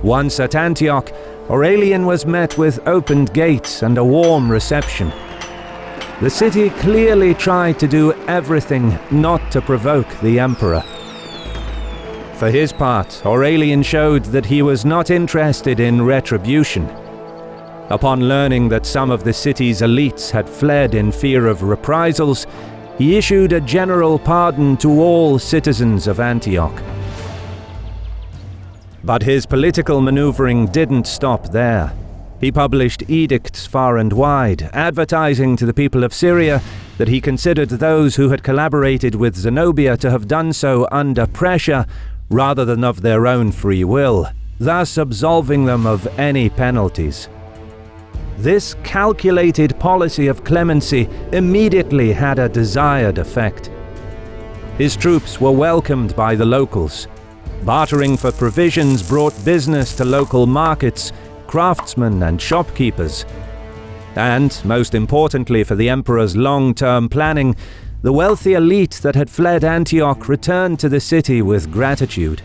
Once at Antioch, Aurelian was met with opened gates and a warm reception. The city clearly tried to do everything not to provoke the emperor. For his part, Aurelian showed that he was not interested in retribution. Upon learning that some of the city's elites had fled in fear of reprisals, he issued a general pardon to all citizens of Antioch. But his political maneuvering didn't stop there. He published edicts far and wide, advertising to the people of Syria that he considered those who had collaborated with Zenobia to have done so under pressure rather than of their own free will, thus absolving them of any penalties. This calculated policy of clemency immediately had a desired effect. His troops were welcomed by the locals. Bartering for provisions brought business to local markets, craftsmen and shopkeepers. And, most importantly for the emperor's long-term planning, the wealthy elite that had fled Antioch returned to the city with gratitude.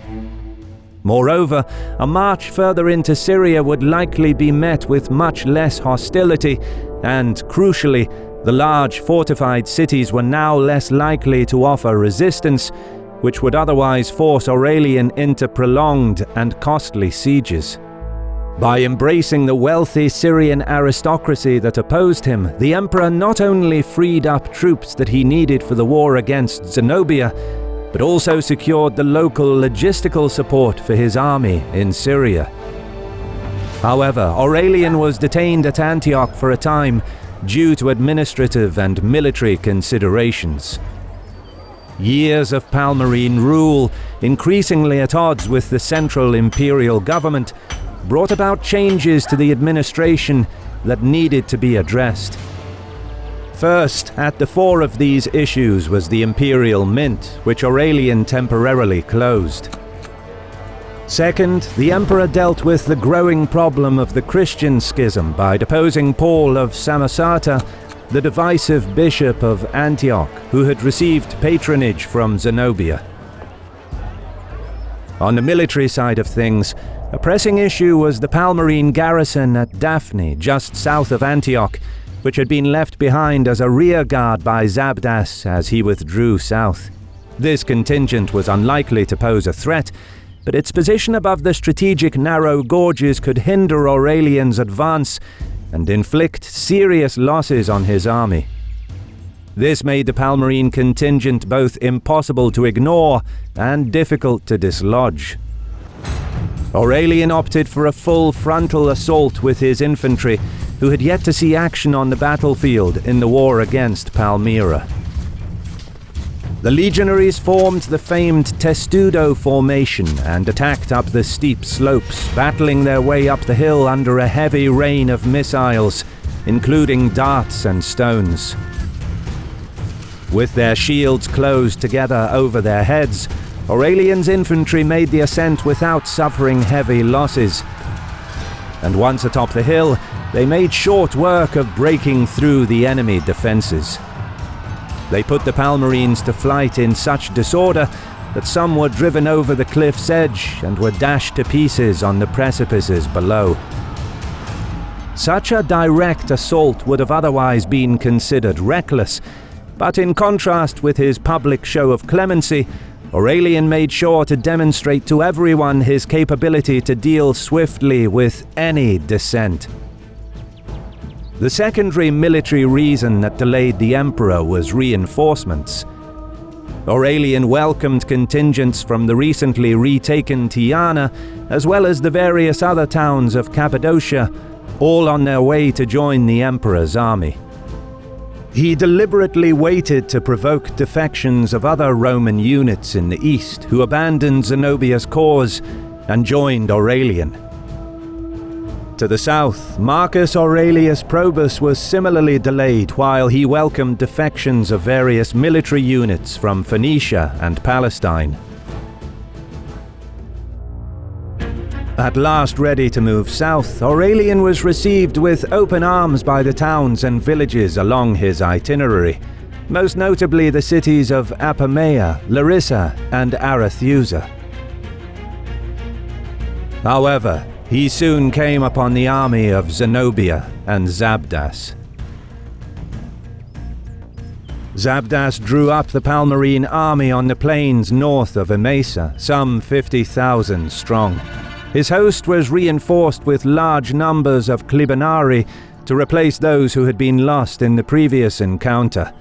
Moreover, a march further into Syria would likely be met with much less hostility, and, crucially, the large fortified cities were now less likely to offer resistance, which would otherwise force Aurelian into prolonged and costly sieges. By embracing the wealthy Syrian aristocracy that opposed him, the emperor not only freed up troops that he needed for the war against Zenobia, but also secured the local logistical support for his army in Syria. However, Aurelian was detained at Antioch for a time due to administrative and military considerations. Years of Palmyrene rule, increasingly at odds with the central imperial government, brought about changes to the administration that needed to be addressed. First, at the fore of these issues was the imperial mint, which Aurelian temporarily closed. Second, the emperor dealt with the growing problem of the Christian schism by deposing Paul of Samosata, the divisive bishop of Antioch, who had received patronage from Zenobia. On the military side of things, a pressing issue was the Palmyrene garrison at Daphne, just south of Antioch, which had been left behind as a rearguard by Zabdas as he withdrew south. This contingent was unlikely to pose a threat, but its position above the strategic narrow gorges could hinder Aurelian's advance and inflict serious losses on his army. This made the Palmyrene contingent both impossible to ignore and difficult to dislodge. Aurelian opted for a full frontal assault with his infantry, who had yet to see action on the battlefield in the war against Palmyra. The legionaries formed the famed Testudo formation and attacked up the steep slopes, battling their way up the hill under a heavy rain of missiles, including darts and stones. With their shields closed together over their heads, Aurelian's infantry made the ascent without suffering heavy losses. And once atop the hill, they made short work of breaking through the enemy defenses. They put the Palmyrenes to flight in such disorder that some were driven over the cliff's edge and were dashed to pieces on the precipices below. Such a direct assault would have otherwise been considered reckless, but in contrast with his public show of clemency, Aurelian made sure to demonstrate to everyone his capability to deal swiftly with any dissent. The secondary military reason that delayed the emperor was reinforcements. Aurelian welcomed contingents from the recently retaken Tyana, as well as the various other towns of Cappadocia, all on their way to join the emperor's army. He deliberately waited to provoke defections of other Roman units in the east who abandoned Zenobia's cause and joined Aurelian. To the south, Marcus Aurelius Probus was similarly delayed while he welcomed defections of various military units from Phoenicia and Palestine. At last ready to move south, Aurelian was received with open arms by the towns and villages along his itinerary, most notably the cities of Apamea, Larissa, and Arethusa. However, he soon came upon the army of Zenobia and Zabdas. Zabdas drew up the Palmyrene army on the plains north of Emesa, some 50,000 strong. His host was reinforced with large numbers of Clibanarii to replace those who had been lost in the previous encounter.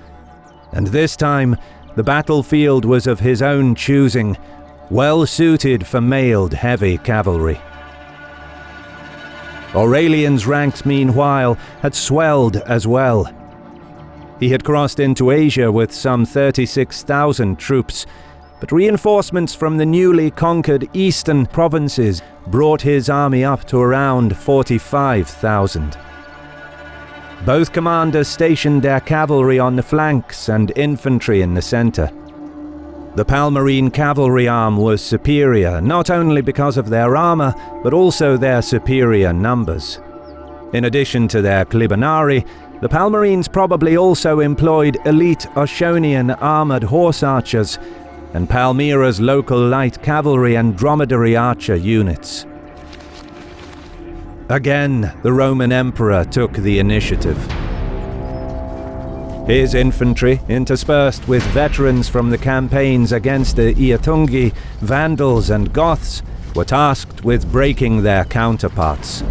And this time, the battlefield was of his own choosing, well suited for mailed heavy cavalry. Aurelian's ranks, meanwhile, had swelled as well. He had crossed into Asia with some 36,000 troops, but reinforcements from the newly conquered eastern provinces brought his army up to around 45,000. Both commanders stationed their cavalry on the flanks and infantry in the center. The Palmyrene cavalry arm was superior, not only because of their armor, but also their superior numbers. In addition to their Clibanarii, the Palmyrenes probably also employed elite Ausonian armored horse archers and Palmyra's local light cavalry and dromedary archer units. Again, the Roman emperor took the initiative. His infantry, interspersed with veterans from the campaigns against the Iatungi, Vandals and Goths, were tasked with breaking their counterparts.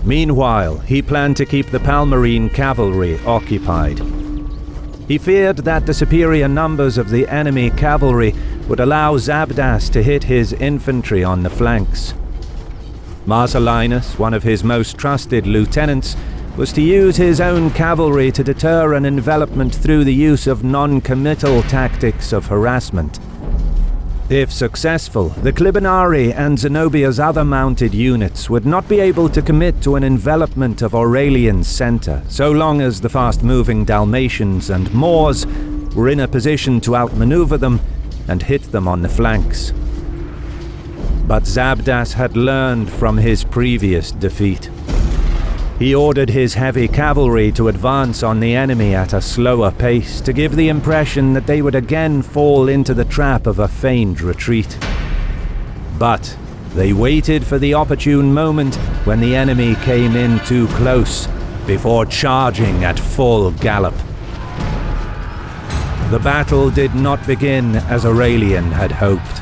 Meanwhile, he planned to keep the Palmyrene cavalry occupied. He feared that the superior numbers of the enemy cavalry would allow Zabdas to hit his infantry on the flanks. Marcellinus, one of his most trusted lieutenants, was to use his own cavalry to deter an envelopment through the use of non-committal tactics of harassment. If successful, the Clibanarii and Zenobia's other mounted units would not be able to commit to an envelopment of Aurelian's center, so long as the fast-moving Dalmatians and Moors were in a position to outmaneuver them and hit them on the flanks. But Zabdas had learned from his previous defeat. He ordered his heavy cavalry to advance on the enemy at a slower pace to give the impression that they would again fall into the trap of a feigned retreat. But they waited for the opportune moment when the enemy came in too close before charging at full gallop. The battle did not begin as Aurelian had hoped.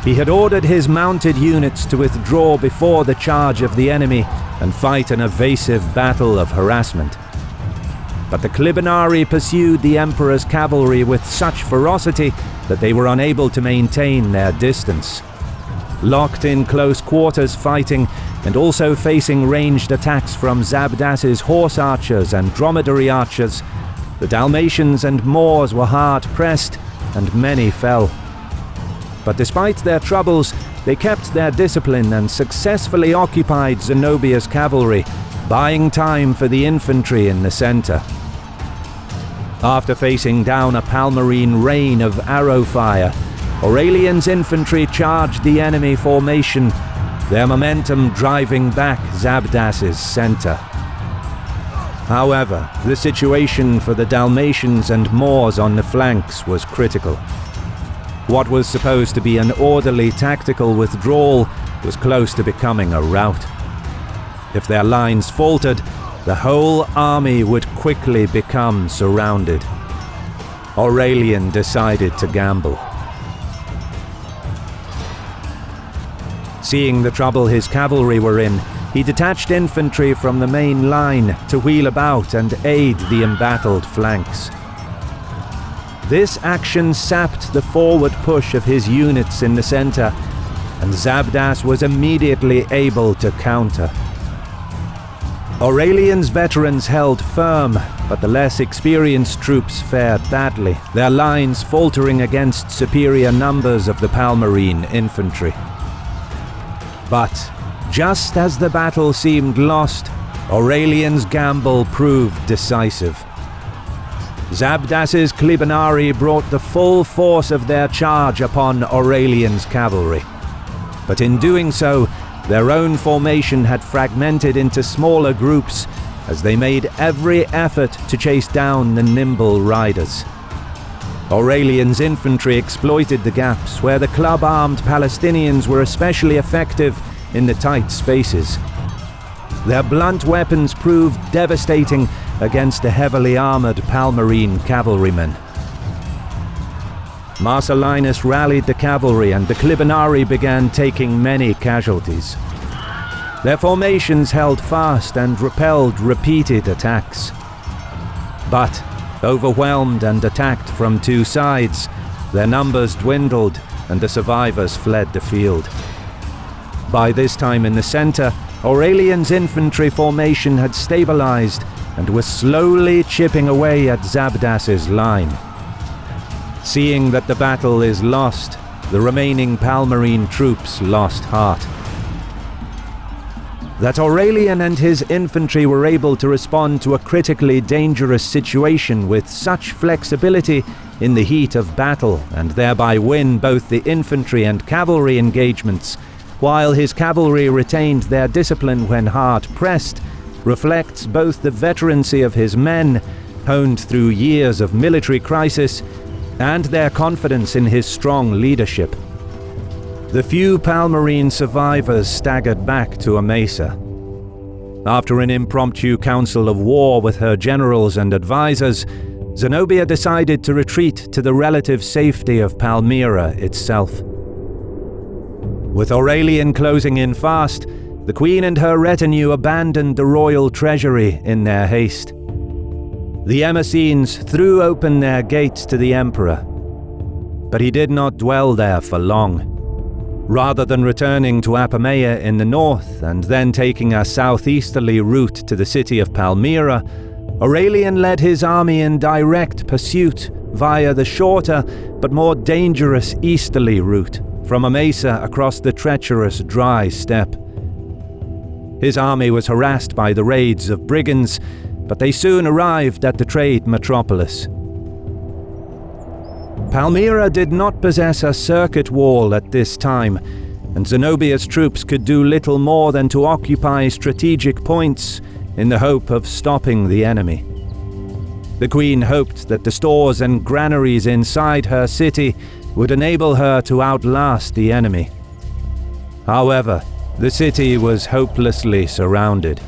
He had ordered his mounted units to withdraw before the charge of the enemy and fight an evasive battle of harassment. But the Clibanarii pursued the emperor's cavalry with such ferocity that they were unable to maintain their distance. Locked in close quarters fighting, and also facing ranged attacks from Zabdas's horse archers and dromedary archers, the Dalmatians and Moors were hard pressed, and many fell. But despite their troubles, they kept their discipline and successfully occupied Zenobia's cavalry, buying time for the infantry in the center. After facing down a Palmyrene rain of arrow fire, Aurelian's infantry charged the enemy formation, their momentum driving back Zabdas's center. However, the situation for the Dalmatians and Moors on the flanks was critical. What was supposed to be an orderly tactical withdrawal was close to becoming a rout. If their lines faltered, the whole army would quickly become surrounded. Aurelian decided to gamble. Seeing the trouble his cavalry were in, he detached infantry from the main line to wheel about and aid the embattled flanks. This action sapped the forward push of his units in the center, and Zabdas was immediately able to counter. Aurelian's veterans held firm, but the less experienced troops fared badly, their lines faltering against superior numbers of the Palmyrene infantry. But Just as the battle seemed lost, Aurelian's gamble proved decisive. Zabdas's Clibanarii brought the full force of their charge upon Aurelian's cavalry. But in doing so, their own formation had fragmented into smaller groups as they made every effort to chase down the nimble riders. Aurelian's infantry exploited the gaps where the club-armed Palestinians were especially effective in the tight spaces. Their blunt weapons proved devastating against the heavily armored Palmyrene cavalrymen. Marcellinus rallied the cavalry and the Clibanarii began taking many casualties. Their formations held fast and repelled repeated attacks. But, overwhelmed and attacked from two sides, their numbers dwindled and the survivors fled the field. By this time in the center, Aurelian's infantry formation had stabilized and was slowly chipping away at Zabdas's line. Seeing that the battle is lost, the remaining Palmyrene troops lost heart. That Aurelian and his infantry were able to respond to a critically dangerous situation with such flexibility in the heat of battle and thereby win both the infantry and cavalry engagements, while his cavalry retained their discipline when hard pressed, reflects both the veterancy of his men, honed through years of military crisis, and their confidence in his strong leadership. The few Palmyrene survivors staggered back to Emesa. After an impromptu council of war with her generals and advisors, Zenobia decided to retreat to the relative safety of Palmyra itself. With Aurelian closing in fast, the queen and her retinue abandoned the royal treasury in their haste. The Emesenes threw open their gates to the emperor, but he did not dwell there for long. Rather than returning to Apamea in the north and then taking a southeasterly route to the city of Palmyra, Aurelian led his army in direct pursuit via the shorter but more dangerous easterly route from Emesa across the treacherous dry steppe. His army was harassed by the raids of brigands, but they soon arrived at the trade metropolis. Palmyra did not possess a circuit wall at this time, and Zenobia's troops could do little more than to occupy strategic points in the hope of stopping the enemy. The queen hoped that the stores and granaries inside her city would enable her to outlast the enemy. However, the city was hopelessly surrounded.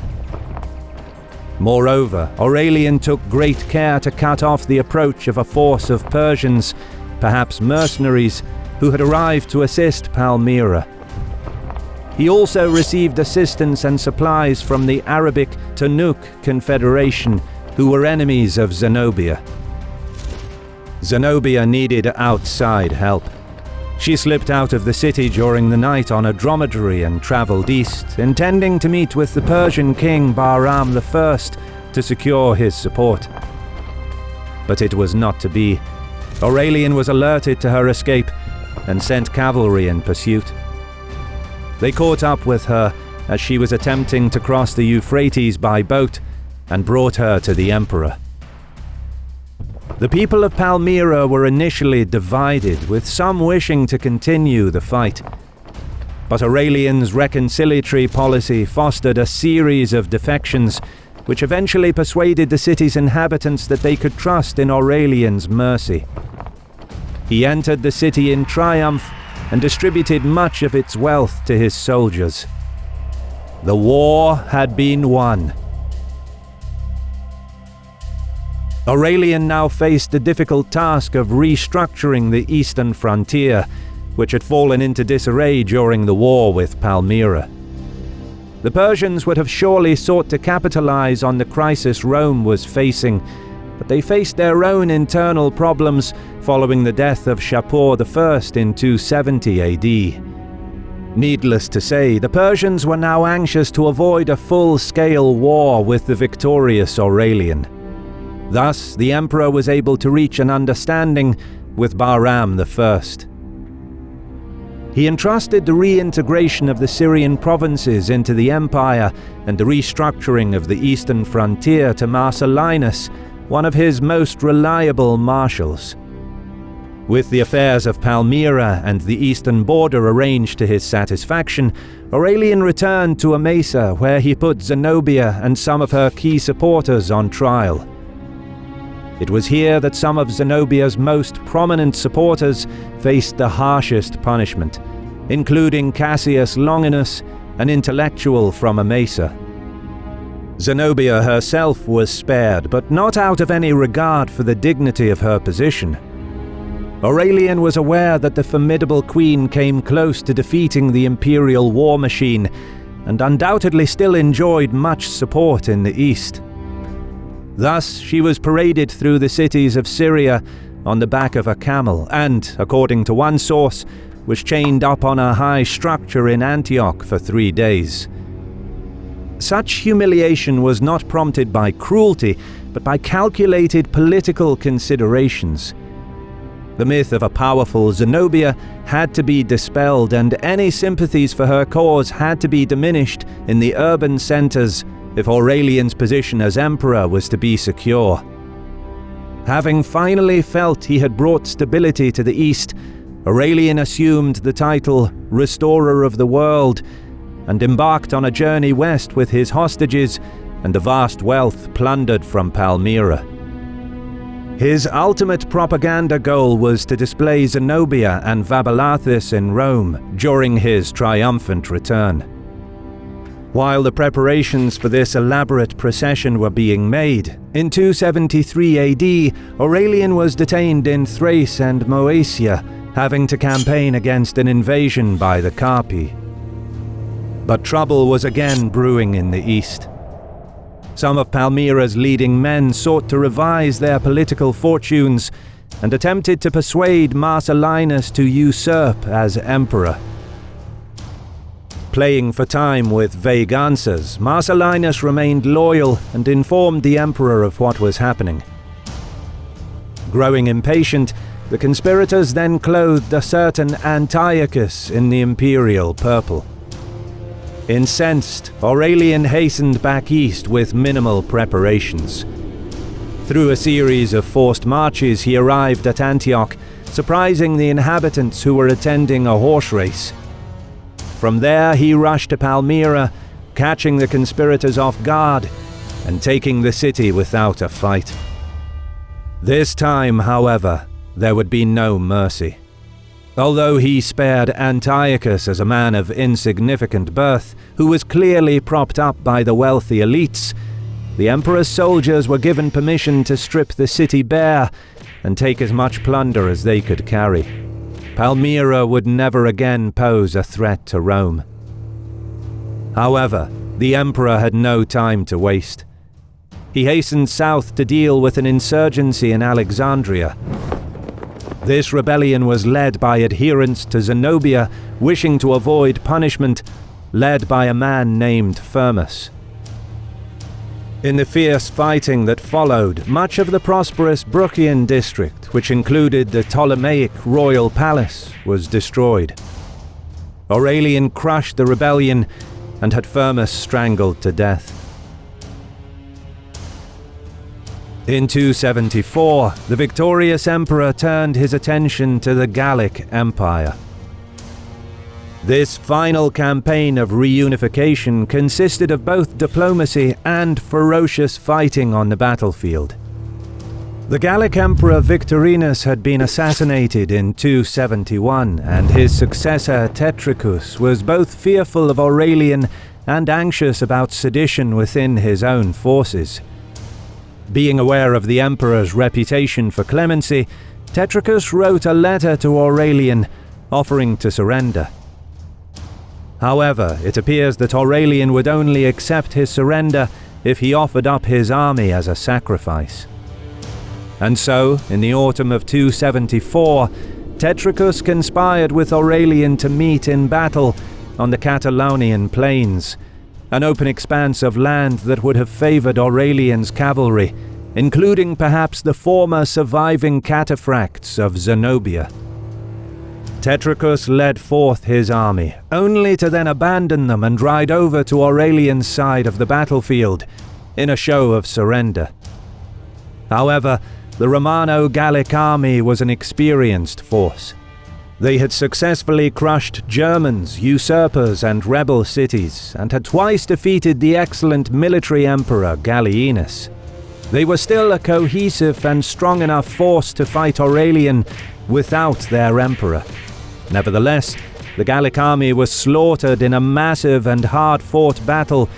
Moreover, Aurelian took great care to cut off the approach of a force of Persians, perhaps mercenaries, who had arrived to assist Palmyra. He also received assistance and supplies from the Arabic Tanuk Confederation, who were enemies of Zenobia. Zenobia needed outside help. She slipped out of the city during the night on a dromedary and traveled east, intending to meet with the Persian king Bahram I to secure his support. But it was not to be. Aurelian was alerted to her escape and sent cavalry in pursuit. They caught up with her as she was attempting to cross the Euphrates by boat and brought her to the emperor. The people of Palmyra were initially divided, with some wishing to continue the fight. But Aurelian's reconciliatory policy fostered a series of defections, which eventually persuaded the city's inhabitants that they could trust in Aurelian's mercy. He entered the city in triumph and distributed much of its wealth to his soldiers. The war had been won. Aurelian now faced the difficult task of restructuring the eastern frontier, which had fallen into disarray during the war with Palmyra. The Persians would have surely sought to capitalize on the crisis Rome was facing, but they faced their own internal problems following the death of Shapur I in 270 AD. Needless to say, the Persians were now anxious to avoid a full-scale war with the victorious Aurelian. Thus, the emperor was able to reach an understanding with Bahram I. He entrusted the reintegration of the Syrian provinces into the empire and the restructuring of the eastern frontier to Marcellinus, one of his most reliable marshals. With the affairs of Palmyra and the eastern border arranged to his satisfaction, Aurelian returned to Emesa, where he put Zenobia and some of her key supporters on trial. It was here that some of Zenobia's most prominent supporters faced the harshest punishment, including Cassius Longinus, an intellectual from Emesa. Zenobia herself was spared, but not out of any regard for the dignity of her position. Aurelian was aware that the formidable queen came close to defeating the imperial war machine, and undoubtedly still enjoyed much support in the east. Thus, she was paraded through the cities of Syria on the back of a camel and, according to one source, was chained up on a high structure in Antioch for 3 days. Such humiliation was not prompted by cruelty, but by calculated political considerations. The myth of a powerful Zenobia had to be dispelled, and any sympathies for her cause had to be diminished in the urban centers if Aurelian's position as emperor was to be secure. Having finally felt he had brought stability to the east, Aurelian assumed the title Restorer of the World and embarked on a journey west with his hostages and the vast wealth plundered from Palmyra. His ultimate propaganda goal was to display Zenobia and Vaballathus in Rome during his triumphant return. While the preparations for this elaborate procession were being made, in 273 AD, Aurelian was detained in Thrace and Moesia, having to campaign against an invasion by the Carpi. But trouble was again brewing in the east. Some of Palmyra's leading men sought to revise their political fortunes and attempted to persuade Marcellinus to usurp as emperor. Playing for time with vague answers, Marcellinus remained loyal and informed the emperor of what was happening. Growing impatient, the conspirators then clothed a certain Antiochus in the imperial purple. Incensed, Aurelian hastened back east with minimal preparations. Through a series of forced marches, he arrived at Antioch, surprising the inhabitants who were attending a horse race. From there, he rushed to Palmyra, catching the conspirators off guard and taking the city without a fight. This time, however, there would be no mercy. Although he spared Antiochus as a man of insignificant birth, who was clearly propped up by the wealthy elites, the emperor's soldiers were given permission to strip the city bare and take as much plunder as they could carry. Palmyra would never again pose a threat to Rome. However, the emperor had no time to waste. He hastened south to deal with an insurgency in Alexandria. This rebellion was led by adherents to Zenobia, wishing to avoid punishment, led by a man named Firmus. In the fierce fighting that followed, much of the prosperous Bruchian district, which included the Ptolemaic royal palace, was destroyed. Aurelian crushed the rebellion and had Firmus strangled to death. In 274, the victorious emperor turned his attention to the Gallic Empire. This final campaign of reunification consisted of both diplomacy and ferocious fighting on the battlefield. The Gallic Emperor Victorinus had been assassinated in 271, and his successor Tetricus was both fearful of Aurelian and anxious about sedition within his own forces. Being aware of the emperor's reputation for clemency, Tetricus wrote a letter to Aurelian offering to surrender. However, it appears that Aurelian would only accept his surrender if he offered up his army as a sacrifice. And so, in the autumn of 274, Tetricus conspired with Aurelian to meet in battle on the Catalaunian plains, an open expanse of land that would have favored Aurelian's cavalry, including perhaps the former surviving cataphracts of Zenobia. Tetricus led forth his army, only to then abandon them and ride over to Aurelian's side of the battlefield in a show of surrender. However, the Romano-Gallic army was an experienced force. They had successfully crushed Germans, usurpers, and rebel cities, and had twice defeated the excellent military emperor Gallienus. They were still a cohesive and strong enough force to fight Aurelian without their emperor. Nevertheless, the Gallic army was slaughtered in a massive and hard-fought battle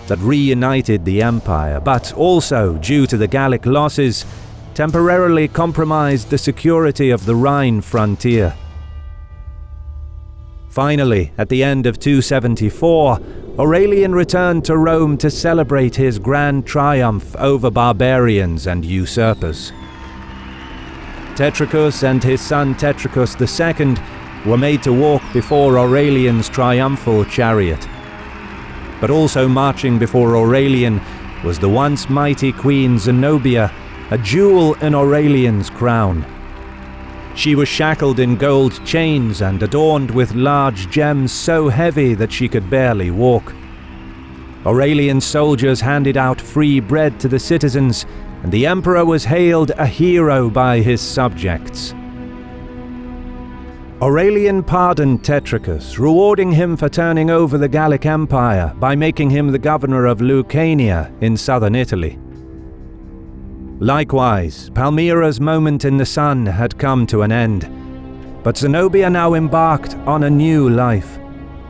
that reunited the empire, but also, due to the Gallic losses, temporarily compromised the security of the Rhine frontier. Finally, at the end of 274, Aurelian returned to Rome to celebrate his grand triumph over barbarians and usurpers. Tetricus and his son Tetricus II were made to walk before Aurelian's triumphal chariot. But also marching before Aurelian was the once mighty Queen Zenobia, a jewel in Aurelian's crown. She was shackled in gold chains and adorned with large gems so heavy that she could barely walk. Aurelian's soldiers handed out free bread to the citizens, and the emperor was hailed a hero by his subjects. Aurelian pardoned Tetricus, rewarding him for turning over the Gallic Empire by making him the governor of Lucania in southern Italy. Likewise, Palmyra's moment in the sun had come to an end, but Zenobia now embarked on a new life.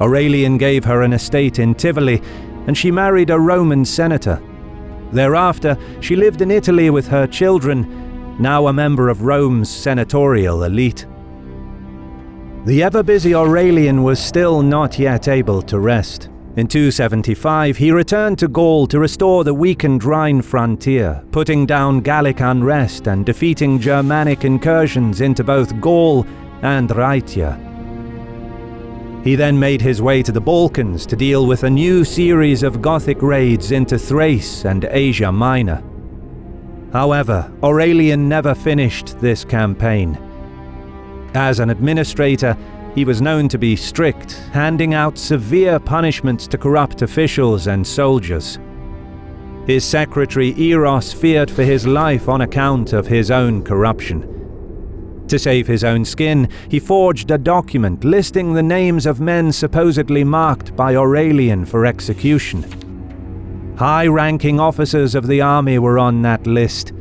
Aurelian gave her an estate in Tivoli, and she married a Roman senator. Thereafter, she lived in Italy with her children, now a member of Rome's senatorial elite. The ever-busy Aurelian was still not yet able to rest. In 275, he returned to Gaul to restore the weakened Rhine frontier, putting down Gallic unrest and defeating Germanic incursions into both Gaul and Raetia. He then made his way to the Balkans to deal with a new series of Gothic raids into Thrace and Asia Minor. However, Aurelian never finished this campaign. As an administrator, he was known to be strict, handing out severe punishments to corrupt officials and soldiers. His secretary Eros feared for his life on account of his own corruption. To save his own skin, he forged a document listing the names of men supposedly marked by Aurelian for execution. High-ranking officers of the army were on that list.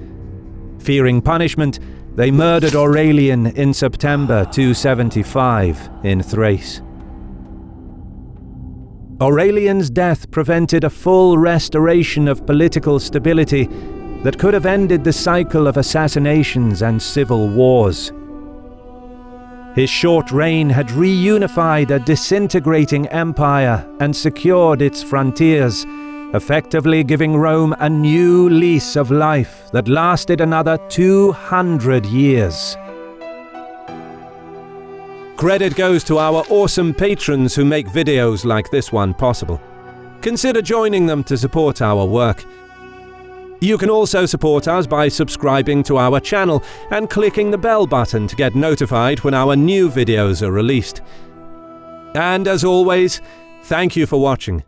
Fearing punishment, they murdered Aurelian in September 275 in Thrace. Aurelian's death prevented a full restoration of political stability that could have ended the cycle of assassinations and civil wars. His short reign had reunified a disintegrating empire and secured its frontiers, effectively giving Rome a new lease of life that lasted another 200 years. Credit goes to our awesome patrons who make videos like this one possible. Consider joining them to support our work. You can also support us by subscribing to our channel and clicking the bell button to get notified when our new videos are released. And as always, thank you for watching.